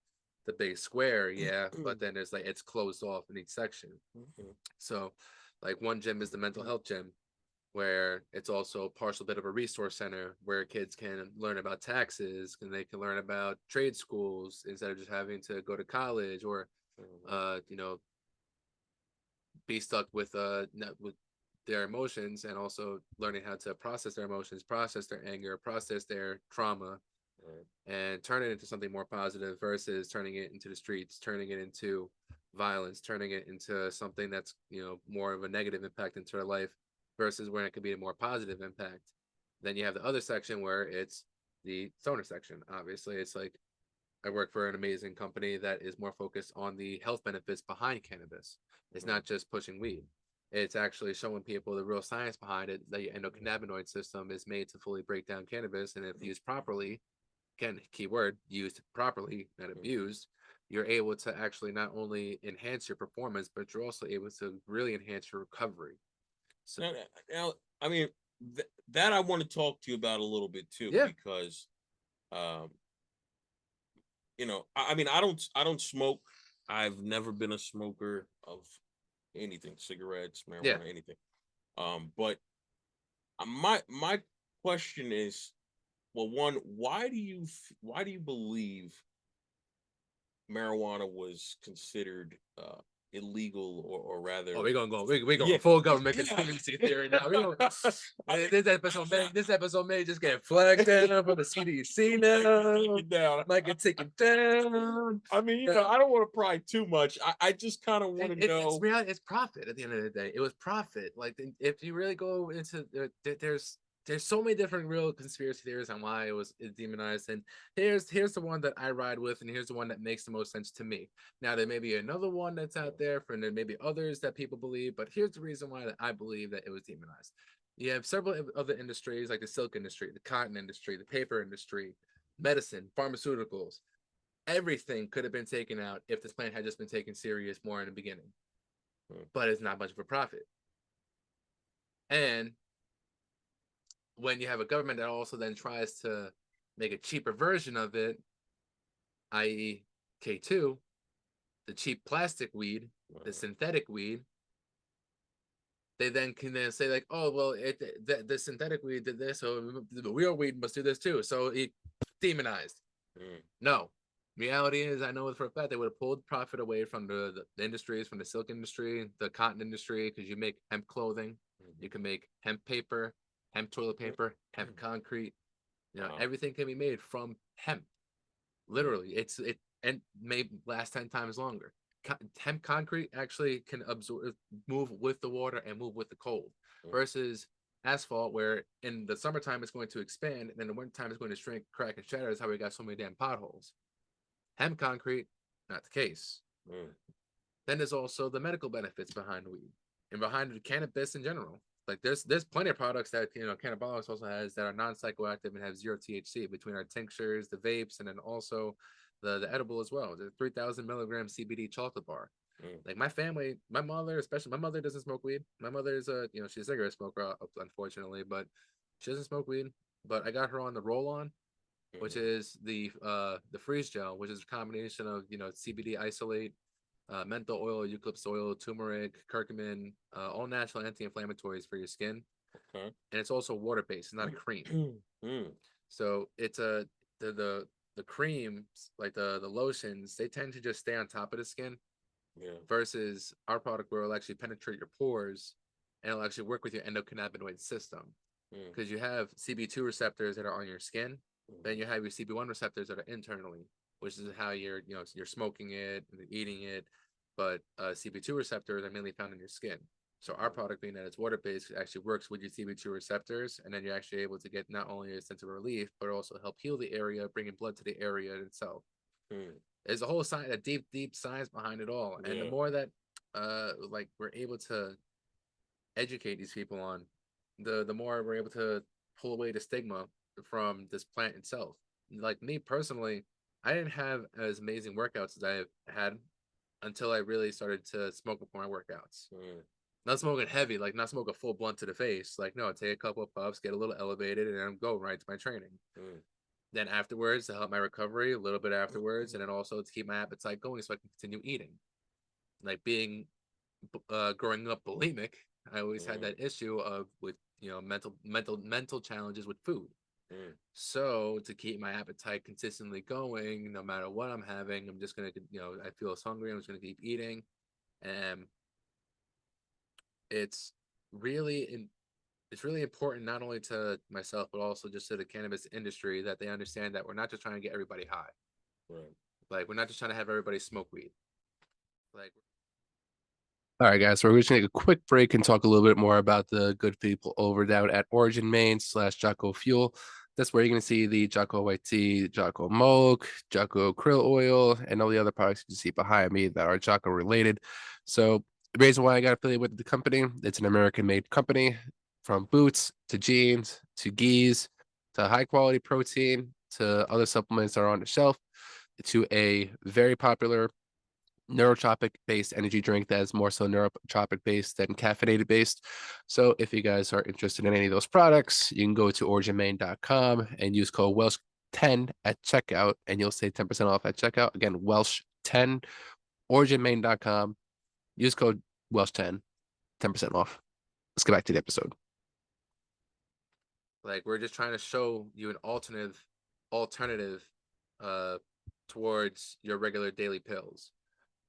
the big square, yeah, but then there's like it's closed off in each section. So like one gym is the mental health gym, where it's also a partial bit of a resource center where kids can learn about taxes and they can learn about trade schools instead of just having to go to college or be stuck with their emotions, and also learning how to process their emotions, process their anger, process their trauma, and turn it into something more positive versus turning it into the streets, turning it into violence, turning it into something that's, more of a negative impact into their life versus where it could be a more positive impact. Then you have the other section where it's the stoner section. Obviously, it's like I work for an amazing company that is more focused on the health benefits behind cannabis. It's not just pushing weed. It's actually showing people the real science behind it. The endocannabinoid system is made to fully break down cannabis, and if used properly, again, keyword, used properly, not abused, you're able to actually not only enhance your performance, but you're also able to really enhance your recovery. So, Now, I mean, that I want to talk to you about a little bit too, yeah. because, um, I mean, I don't smoke. I've never been a smoker of anything, cigarettes, Yeah. marijuana, anything. But my question is, well, one, why do you believe marijuana was considered illegal, or Oh, rather, we're gonna go. We're yeah, going full government yeah. conspiracy theory now. This episode may just get flagged down from the CDC now. Down. Might get taken down. I mean, I don't want to pry too much. I just kind of want to It's know. reality. It's profit at the end of the day. It was profit. Like if you really go into there's so many different real conspiracy theories on why it's demonized. And here's the one that I ride with, and here's the one that makes the most sense to me. Now there may be another one that's out there, and there may be others that people believe, but here's the reason why that I believe that it was demonized. You have several other industries like the silk industry, the cotton industry, the paper industry, medicine, pharmaceuticals. Everything could have been taken out if this plant had just been taken serious more in the beginning, but it's not much of a profit. And when you have a government that also then tries to make a cheaper version of it, i.e., K2, the cheap plastic weed, the synthetic weed, they then can then say like, oh well, the synthetic weed did this, so the real weed must do this too. So it demonized. No, reality is, I know for a fact they would have pulled profit away from the industries, from the silk industry, the cotton industry, because you make hemp clothing, you can make hemp paper, hemp toilet paper, hemp concrete. Everything can be made from hemp. Literally, it and may last 10 times longer. Hemp concrete actually can absorb, move with the water and move with the cold, versus asphalt, where in the summertime it's going to expand, and in the wintertime it's going to shrink, crack, and shatter. That's how we got so many damn potholes. Hemp concrete, not the case. Then there's also the medical benefits behind weed and behind cannabis in general. Like there's plenty of products that Cannabis also has that are non-psychoactive and have zero THC, between our tinctures, the vapes, and then also the edible as well. The 3,000 milligram CBD chocolate bar. Like my family, my mother, especially my mother, doesn't smoke weed. My mother's she's a cigarette smoker, unfortunately, but she doesn't smoke weed. But I got her on the roll on, which is the freeze gel, which is a combination of CBD isolate, menthol oil, eucalyptus oil, turmeric, curcumin, all natural anti-inflammatories for your skin. Okay. And it's also water based. It's not a cream. So it's the creams, like the lotions, they tend to just stay on top of the skin. Yeah. Versus our product will actually penetrate your pores and it'll actually work with your endocannabinoid system. Because you have CB2 receptors that are on your skin, then you have your CB1 receptors that are internally, which is how you're smoking it and eating it. But CB2 receptors are mainly found in your skin. So our product, being that it's water based, actually works with your CB2 receptors, and then you're actually able to get not only a sense of relief, but also help heal the area, bringing blood to the area itself. There's a whole science, a deep science behind it all, and the more that like we're able to educate these people on, the more we're able to pull away the stigma from this plant itself. Like me personally, I didn't have as amazing workouts as I had until I really started to smoke before my workouts. Not smoking heavy, like not smoke a full blunt to the face. Like no, take a couple of puffs, get a little elevated, and then go right to my training. Then afterwards, to help my recovery, a little bit afterwards, and then also to keep my appetite going so I can continue eating. Like growing up bulimic, I always had that issue of with mental challenges with food. So to keep my appetite consistently going, no matter what I'm having, I'm just gonna I feel hungry, I'm just gonna keep eating, and it's really it's really important not only to myself but also just to the cannabis industry that they understand that we're not just trying to get everybody high. Right. Like we're not just trying to have everybody smoke weed. Like All right, guys. So we're just gonna take a quick break and talk a little bit more about the good people over down at Origin Main / Jocko Fuel. That's where you're gonna see the Jocko White Tea, Jocko Moke, Jocko Krill Oil, and all the other products you see behind me that are Jocko related. So the reason why I got affiliated with the company, it's an American-made company, from boots to jeans to gis to high quality protein to other supplements that are on the shelf to a very popular neurotropic based energy drink that is more so neurotropic based than caffeinated based. So if you guys are interested in any of those products, you can go to originmain.com and use code Welsh10 at checkout and you'll save 10% off at checkout. Again, Welsh10, originmain.com, use code Welsh10, 10% off. Let's get back to the episode. like we're just trying to show you an alternative uh towards your regular daily pills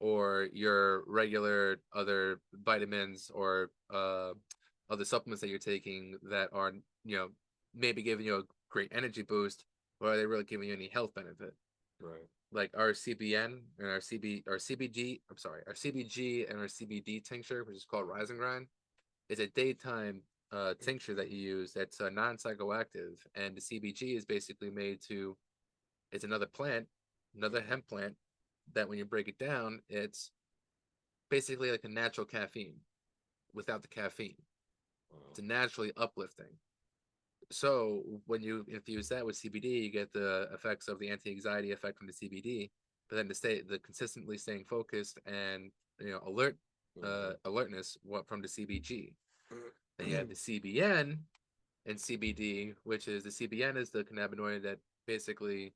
or your regular other vitamins or other supplements that you're taking that are, maybe giving you a great energy boost, or are they really giving you any health benefit? Right. Like our CBN and our CBG, I'm sorry, our CBG and our CBD tincture, which is called Rise and Grind, is a daytime tincture that you use that's non-psychoactive, and the CBG is basically it's another plant, another hemp plant that when you break it down, it's basically like a natural caffeine without the caffeine. It's naturally uplifting. So when you infuse that with CBD, you get the effects of the anti-anxiety effect from the CBD, but then the consistently staying focused and alertness from the CBG. Then you have the CBN and CBD, which is the CBN is the cannabinoid that basically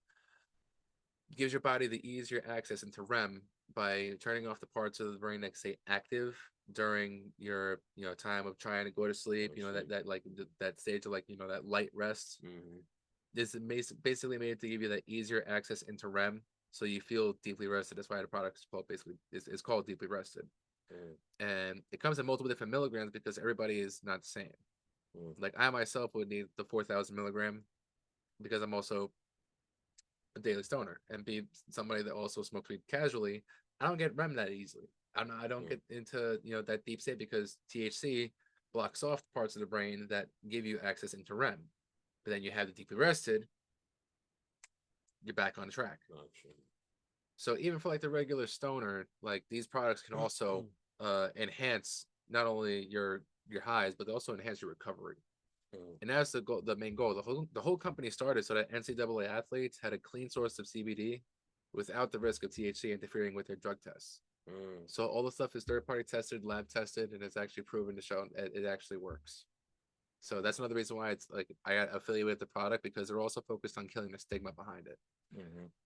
gives your body the easier access into REM by turning off the parts of the brain that stay active during your time of trying to go to sleep. That stage of that light rest. This is basically made to give you that easier access into REM, so you feel deeply rested. That's why the product is called is called Deeply Rested, and it comes in multiple different milligrams because everybody is not the same. Like I myself would need the 4,000 milligram because I'm also a daily stoner and be somebody that also smokes weed casually. I don't get REM that easily. I don't get into that deep state because THC blocks off parts of the brain that give you access into REM. But then you have the deeply rested, you're back on track. Gotcha. So even for like the regular stoner, like these products can also enhance not only your highs, but they also enhance your recovery. And that's the goal, the main goal. The whole company started so that NCAA athletes had a clean source of CBD without the risk of THC interfering with their drug tests. So all the stuff is third party tested, lab tested, and it's actually proven to show it actually works. So that's another reason why it's like I got affiliated with the product, because they're also focused on killing the stigma behind it.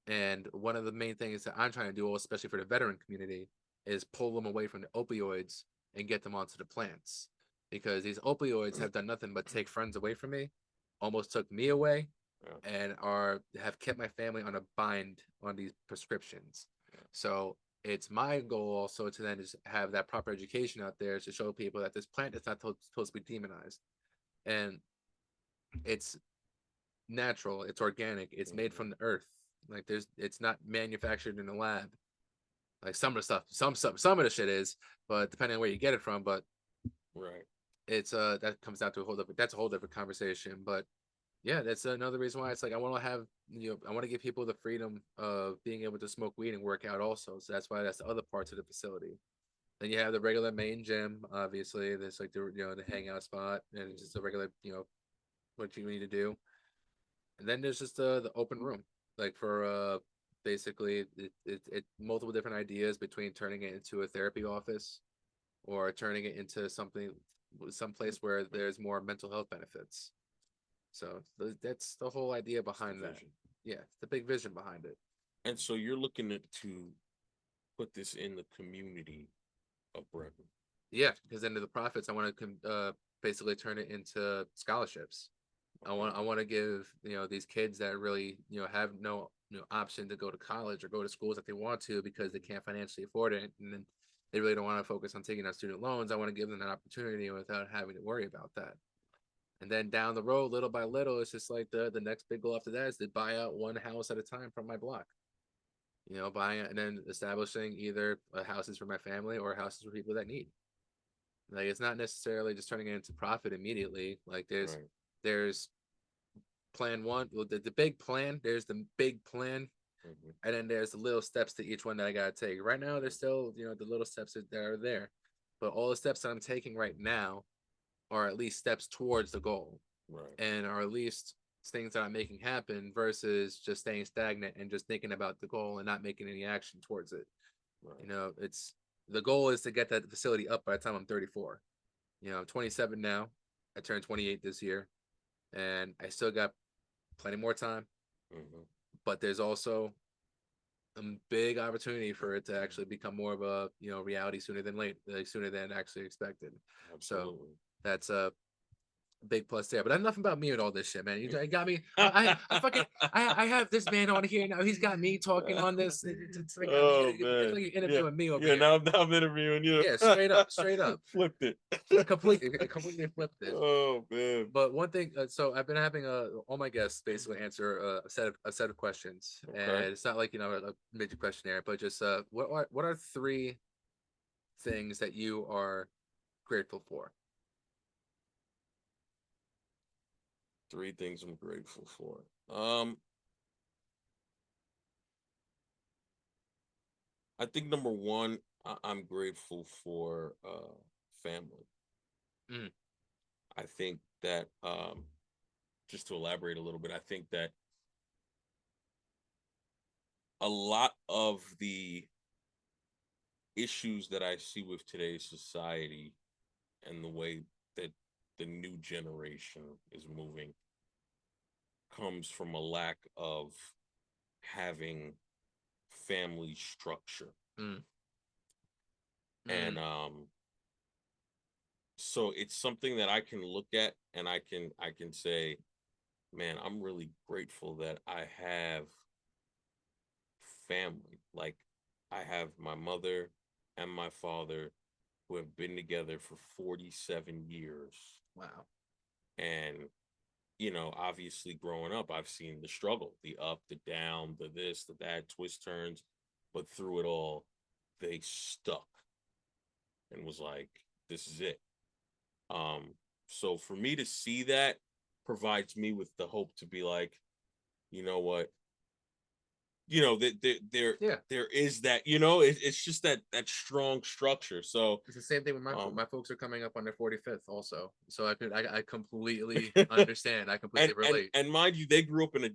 And one of the main things that I'm trying to do, especially for the veteran community, is pull them away from the opioids and get them onto the plants, because these opioids have done nothing but take friends away from me, almost took me away, and have kept my family on a bind on these prescriptions. So it's my goal also to then just have that proper education out there to show people that this plant is not supposed to be demonized, and it's natural, it's organic, it's made from the earth. Like it's not manufactured in a lab. Like some of the stuff, some of the shit is, but depending on where you get it from. But it's that comes down to a whole different conversation. But yeah, that's another reason why it's like I want to have I want to give people the freedom of being able to smoke weed and work out also. So that's why that's the other parts of the facility. Then you have the regular main gym, obviously. There's like the hangout spot, and just the regular what you need to do. And then there's just the open room, like for basically it multiple different ideas between turning it into a therapy office or turning it into some place where there's more mental health benefits. So that's the whole idea behind that. Yeah, the big vision behind it. And so you're looking to put this in the community of Brooklyn. Yeah, because then the profits, I want to basically turn it into scholarships. I want to give these kids that really have no option to go to college or go to schools that they want to because they can't financially afford it, and then they really don't want to focus on taking out student loans. I want to give them that opportunity without having to worry about that. And then down the road, little by little, it's just like the next big goal after that is to buy out one house at a time from my block. You know, buying it and then establishing either houses for my family or houses for people that need. Like it's not necessarily just turning it into profit immediately. Like Right. there's plan one, well, the big plan, there's the big plan, Mhm. and then there's the little steps to each one that I gotta take. Right now, there's still, you know, the little steps that are there. But all the steps that I'm taking right now are at least steps towards the goal Right. and are at least things that I'm making happen versus just staying stagnant and just thinking about the goal and not making any action towards it. You Right. know, it's the goal is to get that facility up by the time I'm 34. You know, I'm 27 now. I turned 28 this year, and I still got plenty more time. Mhm. But there's also a big opportunity for it to actually become more of a, you know, reality sooner than late, like sooner than actually expected. So Absolutely. that's a big plus there. But that's nothing about me and all this shit, man. You got me. I fucking I have this man on here now. He's got me talking on this. It's like Oh it's man. like you're Yeah. interviewing me over Yeah. here. Now I'm interviewing you. Yeah, straight up, straight up. Flipped it. Completely flipped it. Oh man. But one thing, so I've been having all my guests basically answer a set of questions, Okay. and it's not like, you know, a major questionnaire, but just what are three things that you are grateful for? Three things I'm grateful for. I think number one, I'm grateful for family. Mm, I think that just to elaborate a little bit, I think that a lot of the issues that I see with today's society and the way that the new generation is moving comes from a lack of having family structure. mm, And mm, so it's something that I can look at and I can say, man, I'm really grateful that I have family. Like I have my mother and my father who have been together for 47 years. wow. And obviously growing up, I've seen the struggle, the up, the down, the this, the that, twist turns, but through it all, they stuck and was like, this is it. Um, so for me to see that provides me with the hope to be like, you know what, that there Yeah, there is that, it's just that strong structure. So it's the same thing with um my folks are coming up on their 45th also. So I completely understand. I completely and relate. and mind you, they grew up in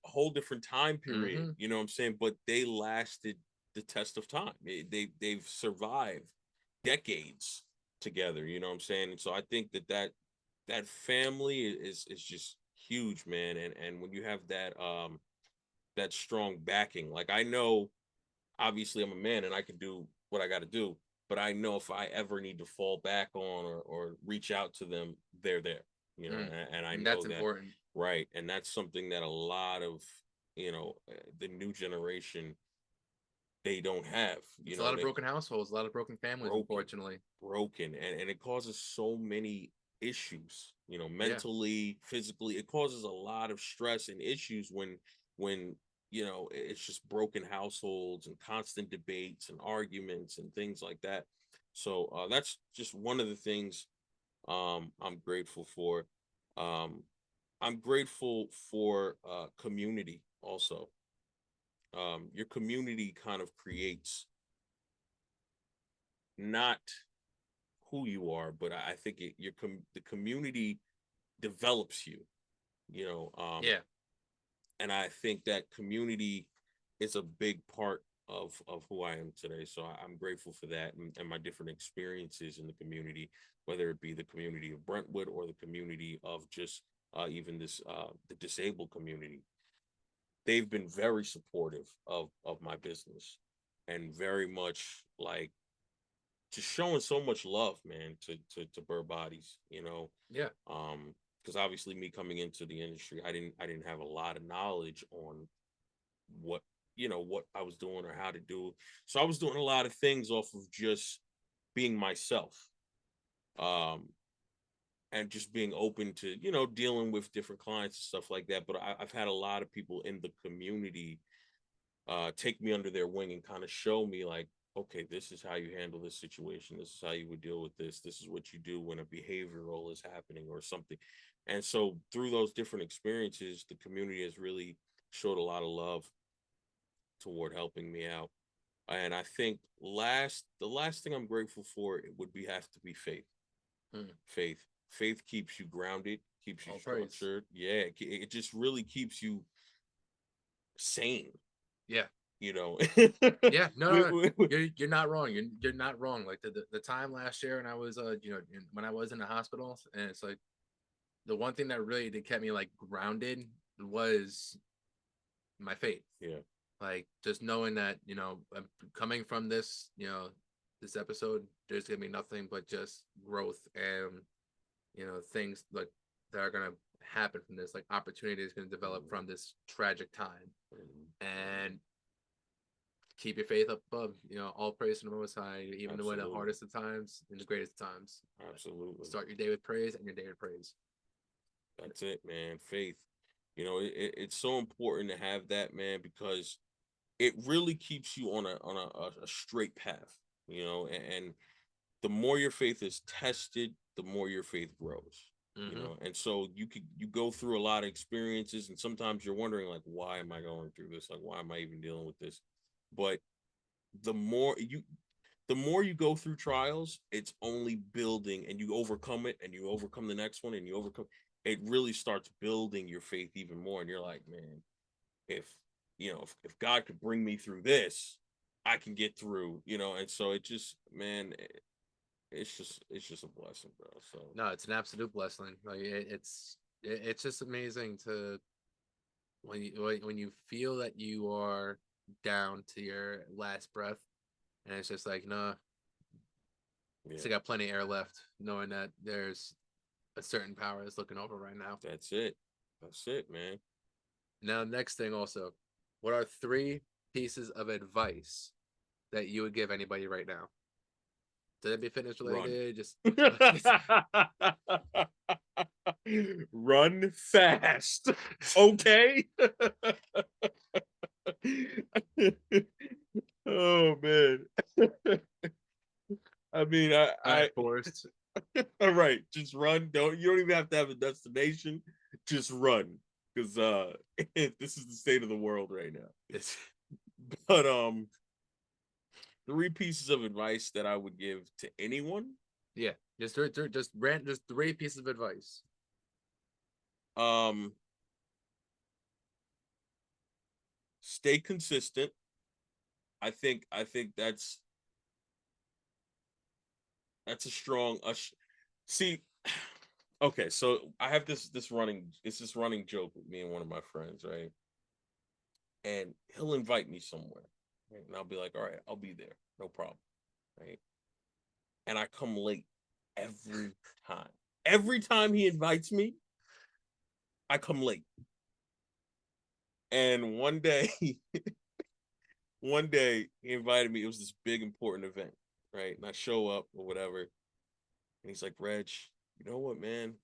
whole different time period, Hmm. you know what I'm saying, but they lasted the test of time. They've survived decades together, you know what I'm saying. And so I think that family is just huge, man. And when you have that strong backing, like I know obviously I'm a man and I can do what I got to do, but I know if I ever need to fall back on or reach out to them, they're there, Mm. and I And know that's that, important. right. And that's something that a lot of, the new generation, they don't have, It's a lot of they broken households, a lot of broken families, broken, unfortunately. broken. And it causes so many issues, Yeah. mentally, physically. It causes a lot of stress and issues when it's just broken households and constant debates and arguments and things like that. So that's just one of the things I'm grateful for. um I'm grateful for community also. Your community kind of creates not who you are, but I think the community develops you, you know. Yeah. And I think that community is a big part of who I am today. So I'm grateful for that, and my different experiences in the community, whether it be the community of Brentwood or the community of just even this the disabled community. They've been very supportive of my business and very much like just showing so much love, man, to Burr Bodies, Yeah. because obviously me coming into the industry, I didn't have a lot of knowledge on what what I was doing or how to do. So I was doing a lot of things off of just being myself. Um, and just being open to, you know, dealing with different clients and stuff like that. But I've had a lot of people in the community take me under their wing and kind of show me like, okay, this is how you handle this situation. This is how you would deal with this. This is what you do when a behavioral is happening or something. And so through those different experiences, the community has really showed a lot of love toward helping me out. And I think the last thing I'm grateful for it would be have to be faith. Faith. Faith keeps you grounded, keeps you All praise. structured. Yeah, it just really keeps you sane. Yeah. You know. Yeah, no, you're not wrong. You're not wrong. Like the time last year when I was when I was in the hospital, and it's like the one thing that really did kept me like grounded was my faith. Yeah. Like just knowing that, I'm coming from this, this episode, there's gonna be nothing but just growth and things like that are gonna happen from this, like opportunity is gonna develop from this tragic time. And keep your faith up above, all praise to the Most High, even when the hardest of times and the greatest of times. Absolutely. Start your day with praise and your day with praise. That's it, man. Faith. You know, it's so important to have that, man, because it really keeps you on a straight path, and the more your faith is tested, the more your faith grows. And so you go through a lot of experiences, and sometimes you're wondering, like, why am I going through this? Like, why am I even dealing with this? But the more you go through trials, it's only building, and you overcome it, and you overcome the next one, and you overcome it. Really starts building your faith even more, and you're like, man, if God could bring me through this, I can get through, and so it just, man, it's just a blessing, bro. So no, it's an absolute blessing. Like it's just amazing to when you feel that you are down to your last breath, and it's just like, no, still got plenty of air left, knowing that there's a certain power that's looking over right now. That's it, man. Now, next thing also, what are 3 pieces of advice that you would give anybody right now? Did it be fitness related? Just run fast, okay? Oh man. I mean, I forced. all right, just run. You don't even have to have a destination. Just run, because this is the state of the world right now. But 3 pieces of advice that I would give to anyone. Yeah, just 3 pieces of advice. Stay consistent. I think that's a strong. See, okay, so I have this running joke with me and one of my friends, right? And he'll invite me somewhere, right? And I'll be like, all right, I'll be there, no problem, right? And I come late every time. Every time he invites me, I come late. And one day he invited me. It was this big important event, right? And I show up or whatever, and he's like, Reg, you know what, man?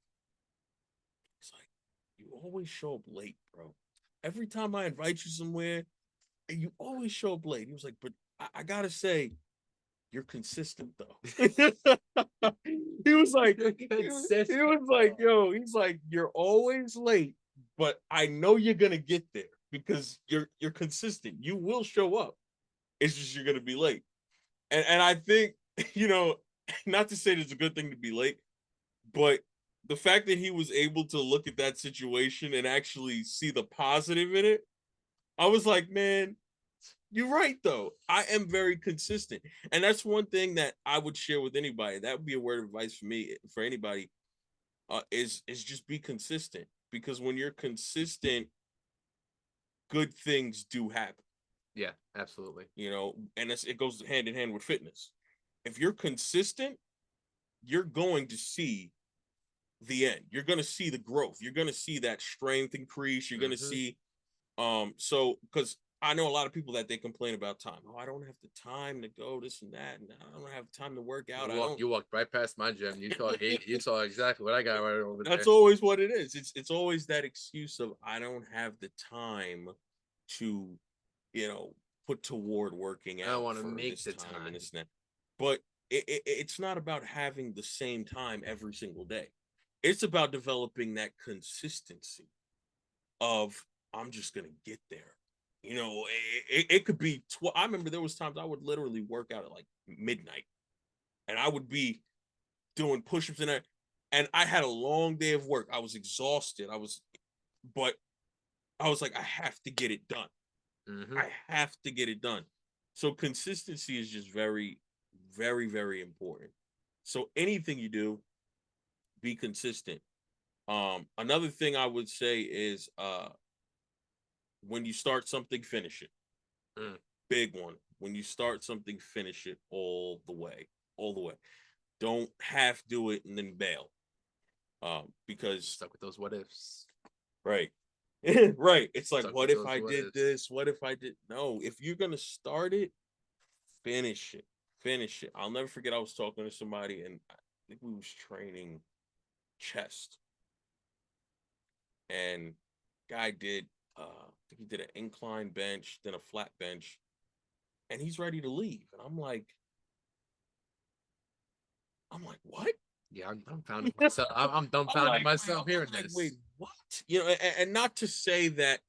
He's like, you always show up late, bro. Every time I invite you somewhere, and you always show up late. He was like, but I gotta say, you're consistent though. He was like, yo, he's like, you're always late, but I know you're gonna get there because you're consistent. You will show up. It's just you're gonna be late. And I think, not to say it's a good thing to be late, but the fact that he was able to look at that situation and actually see the positive in it, I was like, man, you're right though. I am very consistent. And that's one thing that I would share with anybody. That would be a word of advice for me, for anybody, is just be consistent. Because when you're consistent, good things do happen. Yeah, absolutely. And it goes hand in hand with fitness. If you're consistent, you're going to see the end. You're going to see the growth. You're going to see that strength increase. You're going to see, so because I know a lot of people that they complain about time. Oh, I don't have the time to go this and that, and I don't have time to work out. You walked right past my gym. You saw exactly what I got right over there. That's always what it is. It's always that excuse of I don't have the time to, put toward working out. I don't want to for make this the time time. and this and that. But it's not about having the same time every single day. It's about developing that consistency of I'm just gonna get there. It could be. I remember there was times I would literally work out at like midnight, and I would be doing push-ups and I had a long day of work. I was exhausted. But I was like, I have to get it done. Mm-hmm. I have to get it done. So consistency is just very, very, very important. So anything you do, be consistent. Another thing I would say is when you start something, finish it. Big one. When you start something, finish it all the way. All the way. Don't half do it and then bail. Because Stuck with those what ifs. right. Right. It's like, Stuck what with if those I what did ifs. this? What if I did? No, if you're gonna start it, finish it. Finish it. I'll never forget I was talking to somebody and I think we was training chest. And guy did I think he did an incline bench, then a flat bench, and he's ready to leave. And I'm like, what? Yeah, I'm dumbfounded myself. I'm dumbfounded myself hearing like, this. wait, what? And not to say that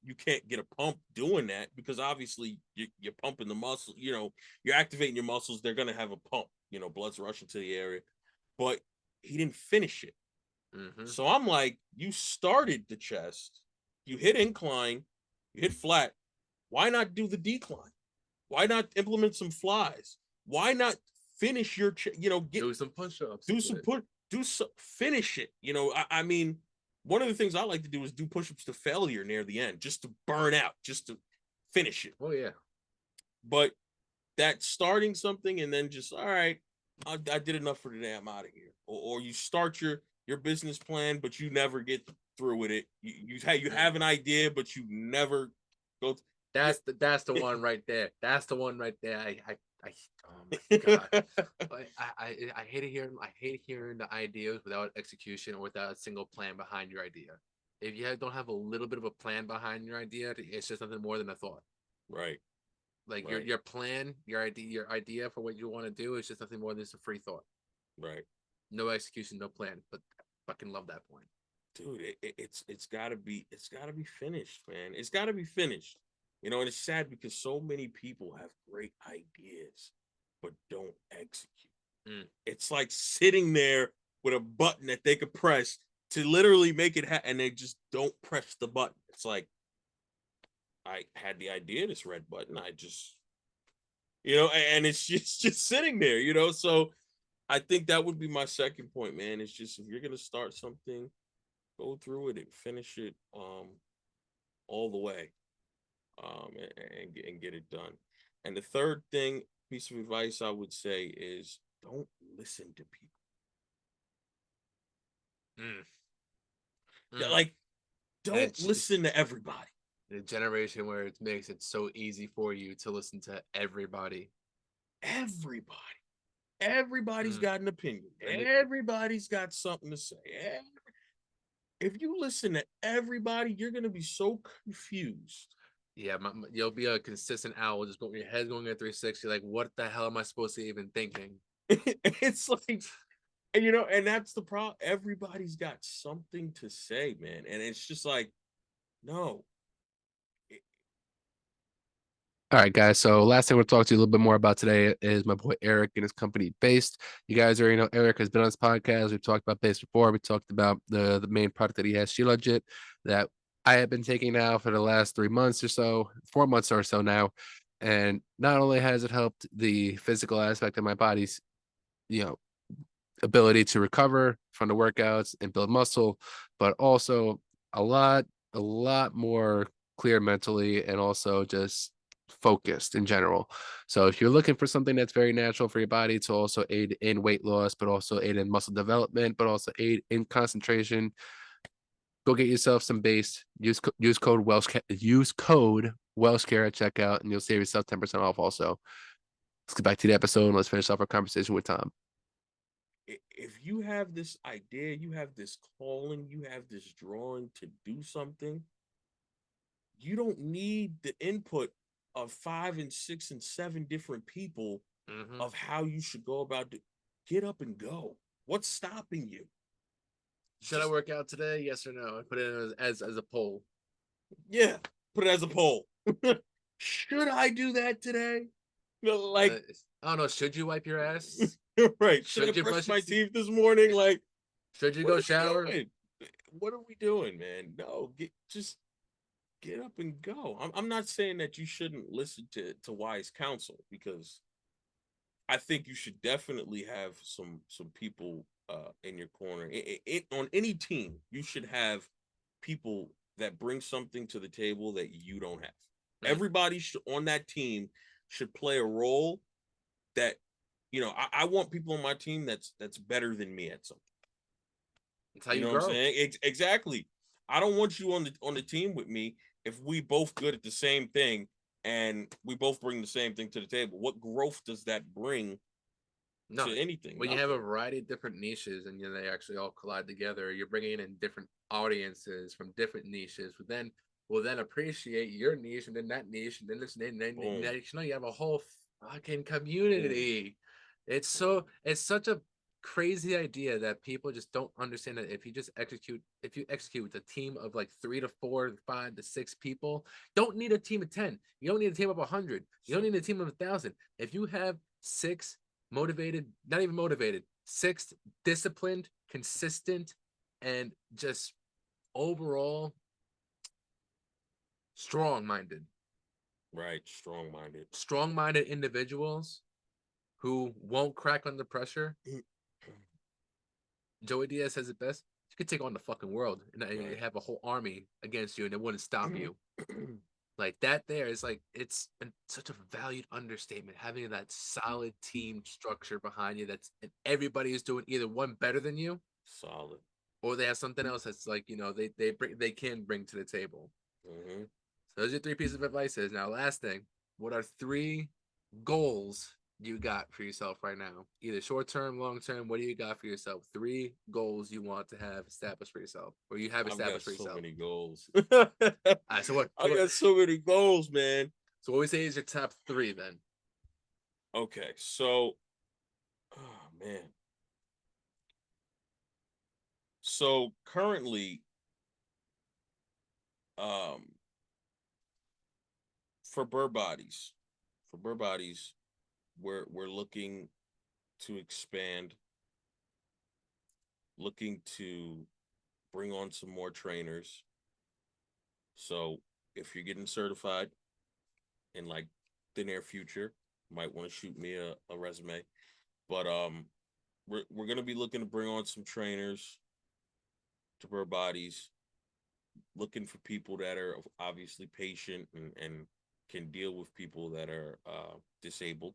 you can't get a pump doing that, because obviously you're pumping the muscle, you're activating your muscles. They're going to have a pump, blood's rushing to the area, but he didn't finish it. Mm-hmm. So I'm like, you started the chest, you hit incline, you hit flat. Why not do the decline? Why not implement some flies? Why not finish your, Do some push-ups. finish it. I mean, one of the things I like to do is do push-ups to failure near the end, just to burn out, just to finish it. Oh yeah. But that starting something and then just, all right, I did enough for today, I'm out of here. Or you start your business plan, but you never get through with it. You have an idea, but you never go. That's the one right there. That's the one right there. Oh my god. I hate hearing the ideas without execution or without a single plan behind your idea. If you don't have a little bit of a plan behind your idea, it's just nothing more than a thought. Right. Like right. your plan, your idea for what you want to do is just nothing more than just a free thought. Right. No execution, no plan. But I fucking love that point. Dude, it's gotta be finished, man. It's gotta be finished. And it's sad because so many people have great ideas but don't execute. It's like sitting there with a button that they could press to literally make it happen, and they just don't press the button. It's like, I had the idea, this red button, I just, and it's just sitting there. So I think that would be my second point, man. It's just, if you're gonna start something, go through it and finish it all the way, and get it done. And the third piece of advice I would say is, don't listen to people. Like, don't listen to everybody. In a generation where it makes it so easy for you to listen to everybody. Everybody's got an opinion. Everybody's got something to say. If you listen to everybody, you're going to be so confused. Yeah, you'll be a consistent owl. Just your head's going at 360. Like, what the hell am I supposed to even thinking? It's like, and that's the problem. Everybody's got something to say, man. And it's just like, no. All right, guys. So last thing we'll talk to you a little bit more about today is my boy Eric and his company Based. You guys already know Eric has been on this podcast. We've talked about Based before. We talked about the main product that he has, She Legit, that I have been taking now for the last 3 months or so, 4 months or so now. And not only has it helped the physical aspect of my body's, ability to recover from the workouts and build muscle, but also a lot more clear mentally and also just focused in general. So if you're looking for something that's very natural for your body to also aid in weight loss, but also aid in muscle development, but also aid in concentration, Go get yourself some base. Use code Welshcare. Use code Welshcare at checkout, and you'll save yourself 10% off. Also, let's get back to the episode and let's finish off our conversation with Tom. If you have this idea, you have this calling, you have this drawing to do something, you don't need the input of 5 and 6 and 7 different people of how you should go about it. Get up and go. What's stopping you? Should I work out today? Yes or no? I put it as a poll. Yeah, put it as a poll. Should I do that today? Like, I don't know. Should you wipe your ass? right? Should I brush my teeth this morning? Like, should you go shower? What are we doing, man? No, just get up and go. I'm not saying that you shouldn't listen to wise counsel, because I think you should definitely have some people in your corner. On any team, you should have people that bring something to the table that you don't have. Everybody on that team should play a role that, I want people on my team that's better than me at something. That's how you know grow. What I'm saying? Exactly. I don't want you on the team with me if we both good at the same thing and we both bring the same thing to the table. What growth does that bring to anything? When you have a variety of different niches and they actually all collide together, you're bringing in different audiences from different niches. Then will then appreciate your niche and then that niche and then this and then you have a whole fucking community. It's such a crazy idea that people just don't understand that if you execute with a team of like 3 to 4 5 to 6 people, don't need a team of 10, you don't need a team of 100, you don't need a team of 1,000. If you have 6 motivated, not even motivated, 6 disciplined, consistent, and just overall strong-minded individuals who won't crack under pressure. Joey Diaz says it best: you could take on the fucking world and have a whole army against you and it wouldn't stop you. Like that there is like, it's such a valued understatement, having that solid team structure behind you that's, and everybody is doing either one better than you, solid, or they have something else that's like, they can bring to the table. So those are 3 pieces of advice. Now, last thing, what are 3 goals you got for yourself right now? Either short term, long term. What do you got for yourself? 3 goals you want to have established for yourself, or you have established for yourself. So many goals. I got so many goals, man. So what we say is your top 3 then. Okay, so, oh man. So currently, for Burr Bodies, we're looking to expand, looking to bring on some more trainers. So if you're getting certified in like the near future, you might want to shoot me a resume. But we're gonna be looking to bring on some trainers to Burr Bodies, looking for people that are obviously patient and can deal with people that are disabled.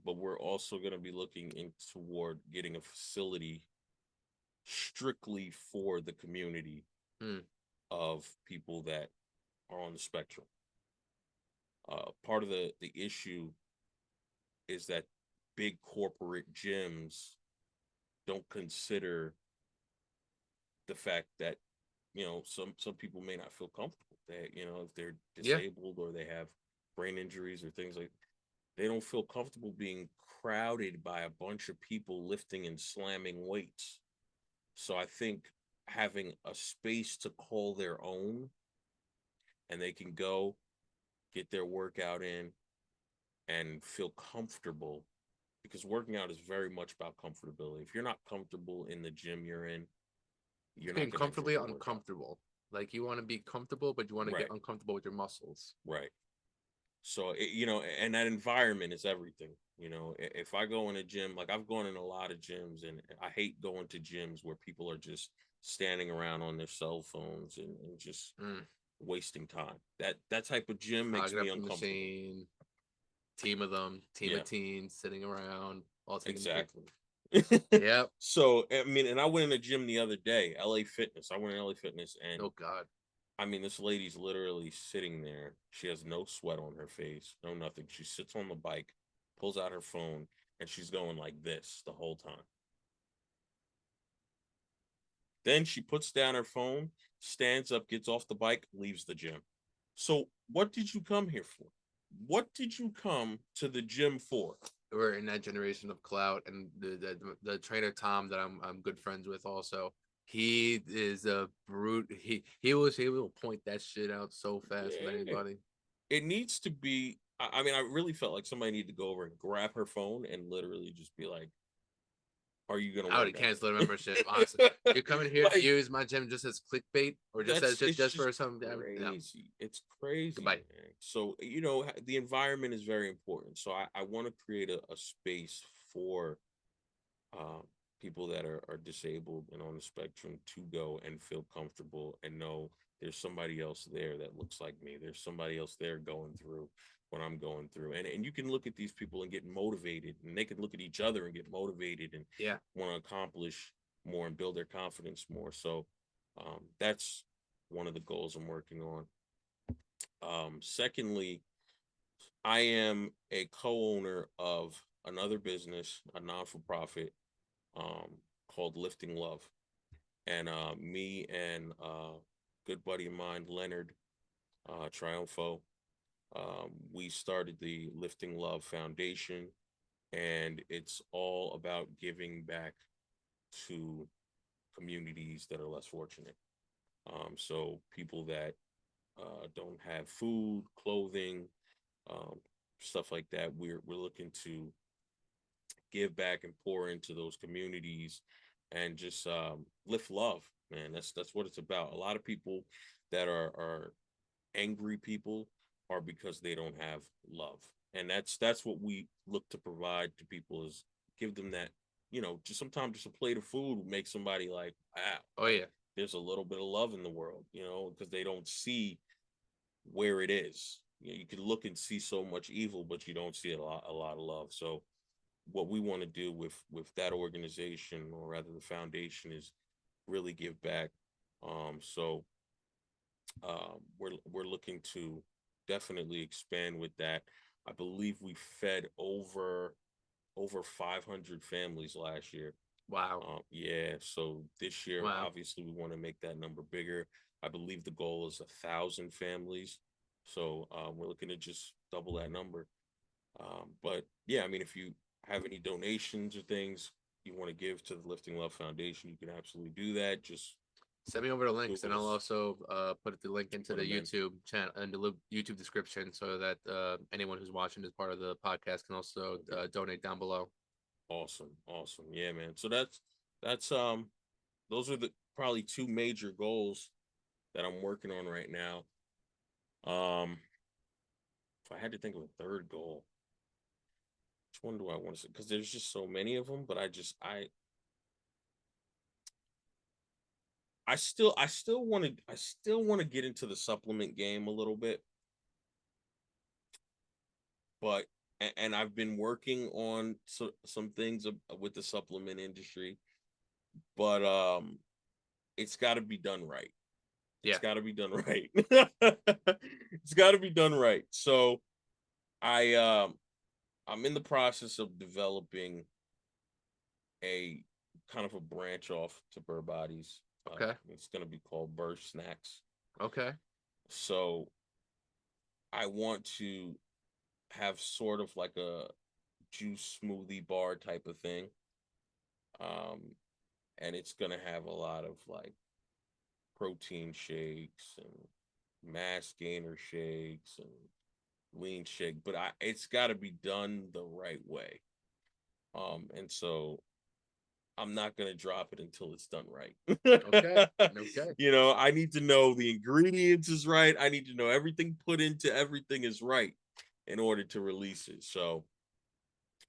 But we're also going to be looking toward getting a facility strictly for the community of people that are on the spectrum. Part of the issue is that big corporate gyms don't consider the fact that some people may not feel comfortable, that if they're disabled or they have brain injuries or things like, they don't feel comfortable being crowded by a bunch of people lifting and slamming weights. So I think having a space to call their own, and they can go get their workout in and feel comfortable, because working out is very much about comfortability. If you're not comfortable in the gym you're in, you're not comfortably uncomfortable. Like, you want to be comfortable, but you want to get uncomfortable with your muscles. Right. So, and that environment is everything. If I go in a gym, like I've gone in a lot of gyms, and I hate going to gyms where people are just standing around on their cell phones and just wasting time. That type of gym makes me uncomfortable. Machine, team of teens sitting around, all taking exactly. Yep. So I mean, and I went in a gym the other day, LA Fitness. I went in LA Fitness, and Oh God. I mean, this lady's literally sitting there. She has no sweat on her face, no nothing. She sits on the bike, pulls out her phone, and she's going like this the whole time. Then she puts down her phone, stands up, gets off the bike, leaves the gym. So, what did you come here for? What did you come to the gym for? We're in that generation of clout, and the trainer Tom that I'm good friends with also. He is a brute. He will point that shit out so fast with Yeah. anybody. It needs to be. I mean, I really felt like somebody needed to go over and grab her phone and literally just be like, "Are you gonna I would work have out?" canceled a membership. Honestly, you're coming here to Like, use my gym just as clickbait, or just as that's it's just just for some. No, crazy. It's crazy, goodbye. man. So the environment is very important. So I want to create a space for uh, people that are disabled and on the spectrum to go and feel comfortable and know there's somebody else there that looks like me. There's somebody else there going through what I'm going through. And you can look at these people and get motivated, and they can look at each other and get motivated and Yeah. want to accomplish more and build their confidence more. So that's one of the goals I'm working on. Secondly, I am a co-owner of another business, a non-for-profit called Lifting Love. And me and good buddy of mine, Leonard Triumfo, we started the Lifting Love Foundation, and it's all about giving back to communities that are less fortunate. So people that don't have food, clothing, um, stuff like that. We're looking to give back and pour into those communities and just lift love, man. That's what it's about. A lot of people that are angry people are because they don't have love, and that's what we look to provide to people, is give them that, just sometimes just a plate of food will make somebody like, wow, Oh yeah. there's a little bit of love in the world, because they don't see where it is. You can look and see so much evil, but you don't see a lot of love. So what we want to do with that organization, or rather the foundation, is really give back. So we're looking to definitely expand with that. I believe we fed over 500 families last year. Wow. Yeah, so this year, Wow. obviously, we want to make that number bigger. I believe the goal is 1,000 families. So we're looking to just double that number. But yeah, I mean, if you have any donations or things you want to give to the Lifting Love Foundation, you can absolutely do that. Just Send me over the links, and I'll Google's also put the link into put the 'em in. YouTube channel and the YouTube description, so that anyone who's watching as part of the podcast can also donate down below. Awesome, awesome. Yeah, man. So that's those are the probably two major goals that I'm working on right now. If I had to think of a third goal, which one do I want to say? Because there's just so many of them, but I still want to get into the supplement game a little bit, but and I've been working on some things with the supplement industry, but it's got to be done right. Yeah. It's got to be done right. It's got to be done right. So I I'm in the process of developing a kind of a branch off to Burr Bodies. Okay. It's going to be called Burr Snacks. Okay. So I want to have sort of like a juice smoothie bar type of thing. And it's going to have a lot of like protein shakes and mass gainer shakes and lean shake, but it's got to be done the right way. And so I'm not gonna drop it until it's done right. Okay. Okay. I need to know the ingredients is right. I need to know everything put into everything is right in order to release it. So,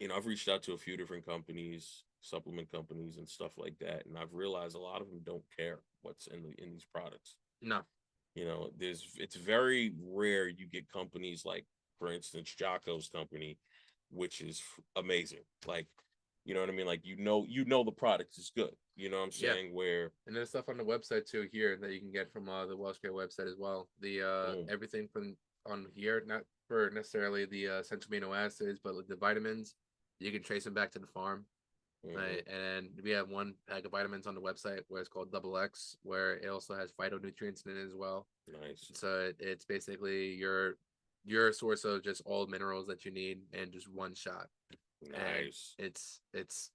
I've reached out to a few different companies, supplement companies and stuff like that, and I've realized a lot of them don't care what's in these products. No. It's very rare you get companies like, for instance, Jocko's company, which is amazing. Like, You know what I mean? Like you know the product is good. You know what I'm Yeah. saying? Where And there's stuff on the website too here that you can get from the Welshcare website as well. The everything from on here, not for necessarily the essential amino acids, but like the vitamins, you can trace them back to the farm. Right. And we have one pack of vitamins on the website where it's called Double X, where it also has phytonutrients in it as well. nice, So it's basically your source of just all minerals that you need and just one shot. And nice. it's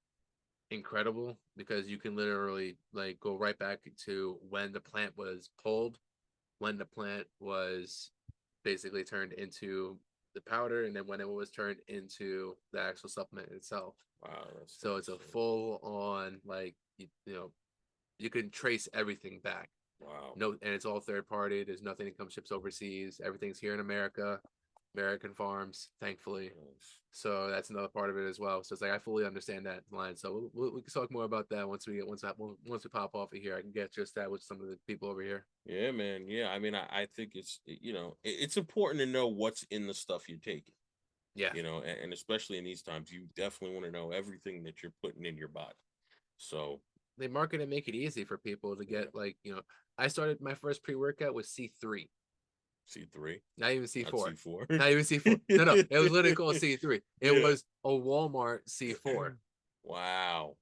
incredible because you can literally like go right back to when the plant was pulled, when the plant was basically turned into the powder, and then when it was turned into the actual supplement itself. Wow, that's So it's a nice. full on like you know you can trace everything back. Wow. No, and it's all third party. There's nothing that comes ships overseas. Everything's here in America, American farms, thankfully. Nice. So that's another part of it as well. So it's like I fully understand that line. So we can talk more about that once we pop off of here. I can get just that with some of the people over here. Yeah, man. Yeah, I mean, I think it's it's important to know what's in the stuff you're taking. Yeah, And especially in these times, you definitely want to know everything that you're putting in your body. So they market and make it easy for people to get I started my first pre-workout with C3. C3, Not even not C4. C4. Not even C4. No, it was literally called C3. It Yeah. was a Walmart C4. Wow.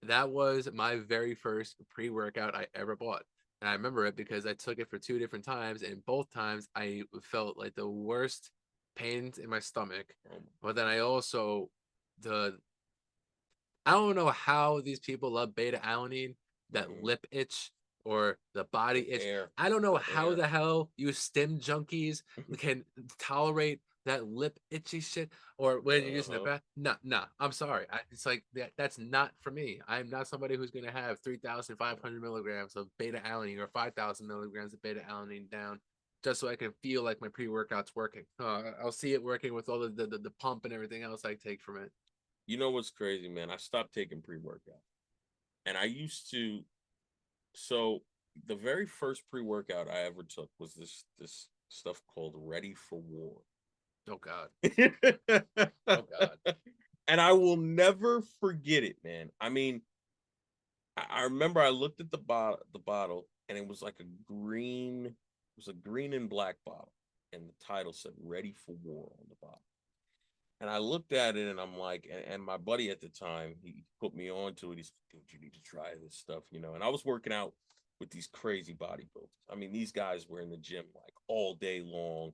That was my very first pre-workout I ever bought. And I remember it because I took it for 2 different times, and both times I felt like the worst pains in my stomach. But then I also the I don't know how these people love beta alanine, that lip itch or the body itch. Air. I don't know The how air. the hell you stim junkies can tolerate that lip itchy shit or when you're using the bath. Nah, I'm sorry. It's like that's not for me. I'm not somebody who's going to have 3,500 milligrams of beta alanine or 5,000 milligrams of beta alanine down just so I can feel like my pre-workout's working. I'll see it working with all the pump and everything else I take from it. You know what's crazy, man? I stopped taking pre-workout. And I used to so the very first pre-workout I ever took was this stuff called Ready for War. Oh God. Oh God. And I will never forget it, man. I mean, I remember I looked at the bottle and it was like it was a green and black bottle. And the title said Ready for War on the bottle. And I looked at it and I'm like, and my buddy at the time, he put me on to it. He's like, dude, you need to try this stuff, And I was working out with these crazy bodybuilders. I mean, these guys were in the gym like all day long.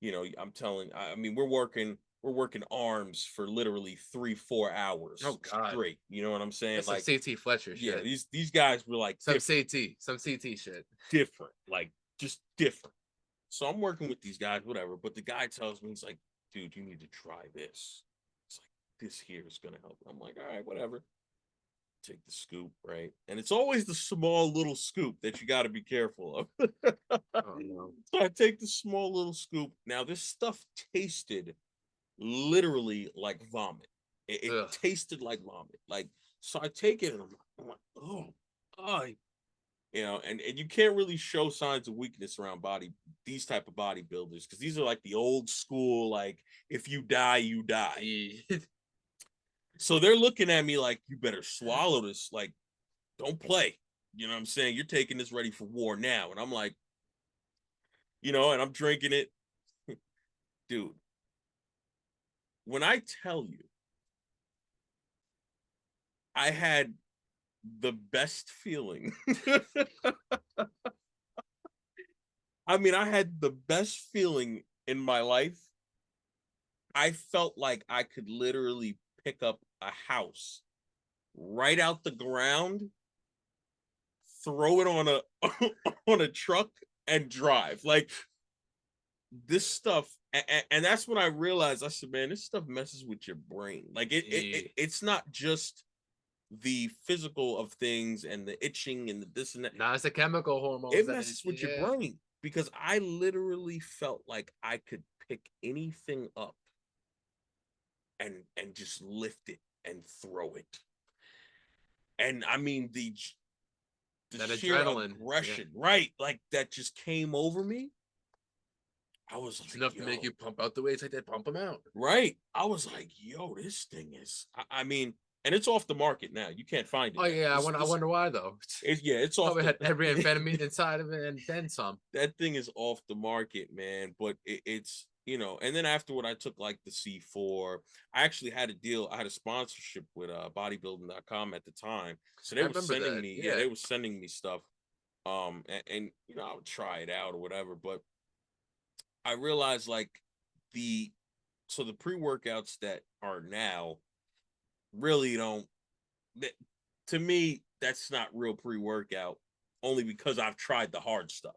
I mean, we're working arms for literally 3-4 hours Oh God. straight. You know what I'm saying? That's like some CT Fletcher yeah, shit. these guys were like Some CT shit. different, like just different. So I'm working with these guys, whatever. But the guy tells me, he's like, dude, you need to try this. It's like, this here is going to help. I'm like, all right, whatever. Take the scoop, right? And it's always the small little scoop that you got to be careful of. Oh no. So I take the small little scoop. Now, this stuff tasted literally like vomit. It tasted like vomit. Like, so I take it and I'm like, oh, and you can't really show signs of weakness around these type of bodybuilders because these are like the old school, like if you die, you die. So they're looking at me like, you better swallow this, like, don't play. You know what I'm saying? You're taking this Ready for War now. And I'm like, and I'm drinking it. Dude, when I tell you, I had the best feeling. I mean, I had the best feeling in my life. I felt like I could literally pick up a house right out the ground, throw it on a on a truck and drive. Like this stuff, and that's when I realized. I said, man, this stuff messes with your brain. Like it's not just the physical of things and the itching and the this and that. Nah, it's the chemical hormones. It messes with your brain because I literally felt like I could pick anything up and just lift it and throw it. And I mean the that sheer adrenaline, aggression, right? Like that just came over me. I was it's like, enough to make you pump out the weights like that, pump them out. Right. I was like, yo, this thing is, I mean, and it's off the market now. You can't find it. Oh now. yeah, I wonder why though. It's off. Probably had every amphetamine inside of it and then some. That thing is off the market, man. But it's and then afterward, I took like the C4. I actually had a deal. I had a sponsorship with bodybuilding.com at the time, so they I were remember sending that, me. yeah. They were sending me stuff. And I would try it out or whatever. But I realized like the pre-workouts that are now really don't. To me, that's not real pre-workout. Only because I've tried the hard stuff.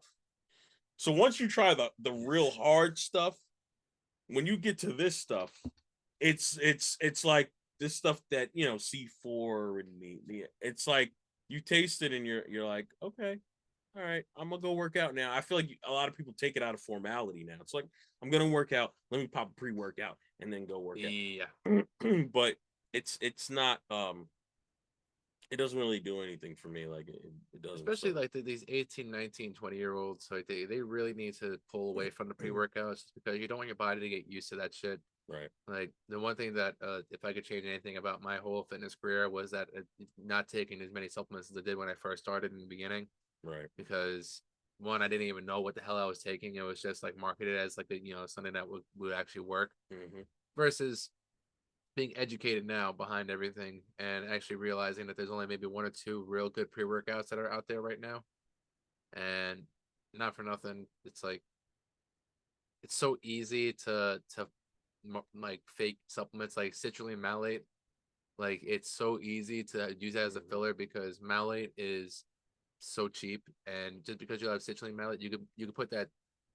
So once you try the real hard stuff, when you get to this stuff, it's like this stuff that C4 and it's like you taste it and you're like, okay, all right, I'm gonna go work out now. I feel like a lot of people take it out of formality now. It's like, I'm gonna work out, let me pop a pre-workout and then go work Yeah. out. But it's not it doesn't really do anything for me. Like it doesn't. Especially like these 18, 19, 20-year-olds, like they really need to pull away from the pre-workouts because you don't want your body to get used to that shit. Right. Like the one thing that if I could change anything about my whole fitness career was that not taking as many supplements as I did when I first started in the beginning. Right. Because one, I didn't even know what the hell I was taking. It was just like marketed as like something that would actually work. Mm-hmm. Versus being educated now behind everything and actually realizing that there's only maybe one or two real good pre-workouts that are out there right now. And not for nothing, it's like it's so easy to like fake supplements like citrulline malate. Like it's so easy to use that as a filler because malate is so cheap, and just because you have citrulline malate, you could put that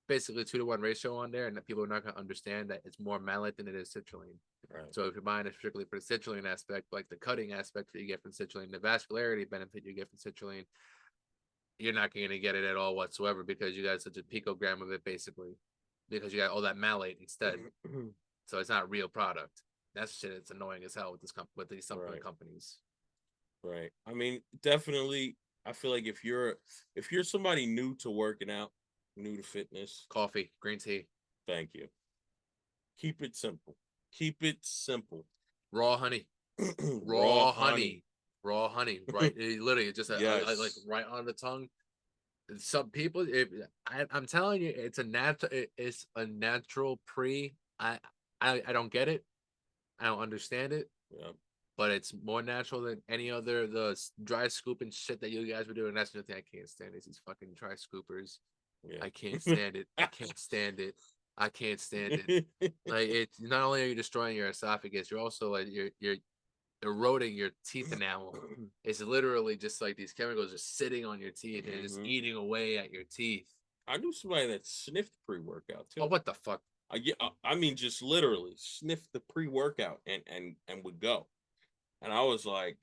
basically 2-to-1 ratio on there, and that people are not going to understand that it's more malate than it is citrulline. Right. So if you're buying it strictly for the citrulline aspect, like the cutting aspect that you get from citrulline, the vascularity benefit you get from citrulline, you're not going to get it at all whatsoever because you got such a picogram of it basically, because you got all that malate instead. So it's not a real product. That's shit. It's annoying as hell with with these supplement companies. Right. I mean, definitely. I feel like if you're somebody new to working out, new to fitness, Coffee, green tea. Thank you. Keep it simple. Keep it simple. Raw honey. Raw honey. Raw honey. Right. It literally just yes. like right on the tongue. Some people, I'm telling you, it's a natural pre. I don't get it. I don't understand it. Yeah. But it's more natural than any other the dry scooping shit that you guys were doing. That's the thing I can't stand is these fucking dry scoopers. Yeah. I can't stand it. I can't stand it. I can't stand it. Like it's not only are you destroying your esophagus, you're also like you're eroding your teeth enamel. It's literally just like these chemicals just sitting on your teeth and just eating away at your teeth. I knew somebody that sniffed pre-workout too. Oh, what the fuck? I mean, just literally sniffed the pre-workout and would go, and I was like,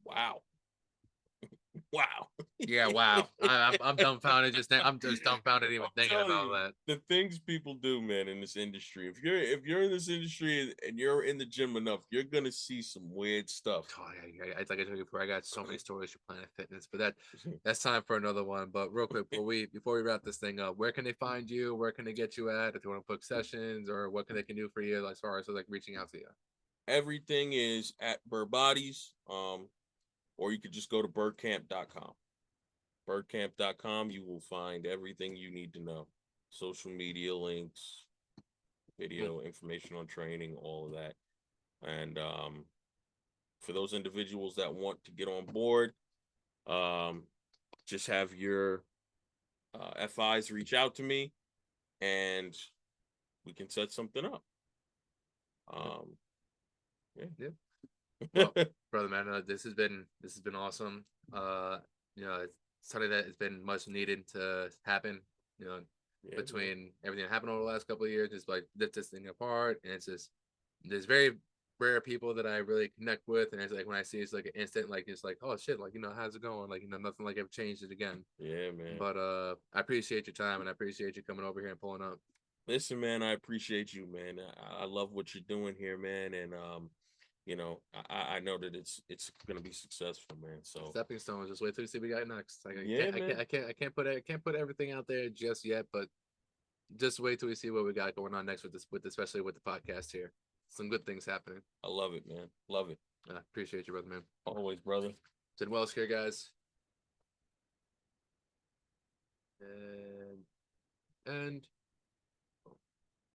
wow. Wow. Yeah, wow. I'm dumbfounded. I'm just dumbfounded even thinking about that. The things people do, man, in this industry. If you're in this industry and you're in the gym enough, you're gonna see some weird stuff. Oh, yeah. Like I told you before, I got so many stories for Planet Fitness, but that's time for another one. But real quick, before we wrap this thing up, where can they find you? Where can they get you at if you want to book sessions, or what can they do for you as far as like reaching out to you? Everything is at Burr Bodies. Or you could just go to burrcamp.com. Burrcamp.com, you will find everything you need to know. Social media links, video information on training, all of that. And for those individuals that want to get on board, just have your FIs reach out to me and we can set something up. Yeah. Well, brother man, this has been awesome. It's something that has been much needed to happen. Between everything that happened over the last couple of years, just like this thing apart, and it's just there's very rare people that I really connect with, and it's like when I see it's like an instant, like it's like, oh shit, like how's it going? Like nothing like ever changed it again. Yeah, man. But I appreciate your time and I appreciate you coming over here and pulling up. Listen, man, I appreciate you, man. I love what you're doing here, man, and I know that it's gonna be successful, man. So stepping stones. Just wait till you see what we got next. I can't put everything out there just yet, but just wait till we see what we got going on next with especially with the podcast here. Some good things happening. I love it, man. Love it. Appreciate you, brother, man. Always, brother. It's in Welshcare, guys. And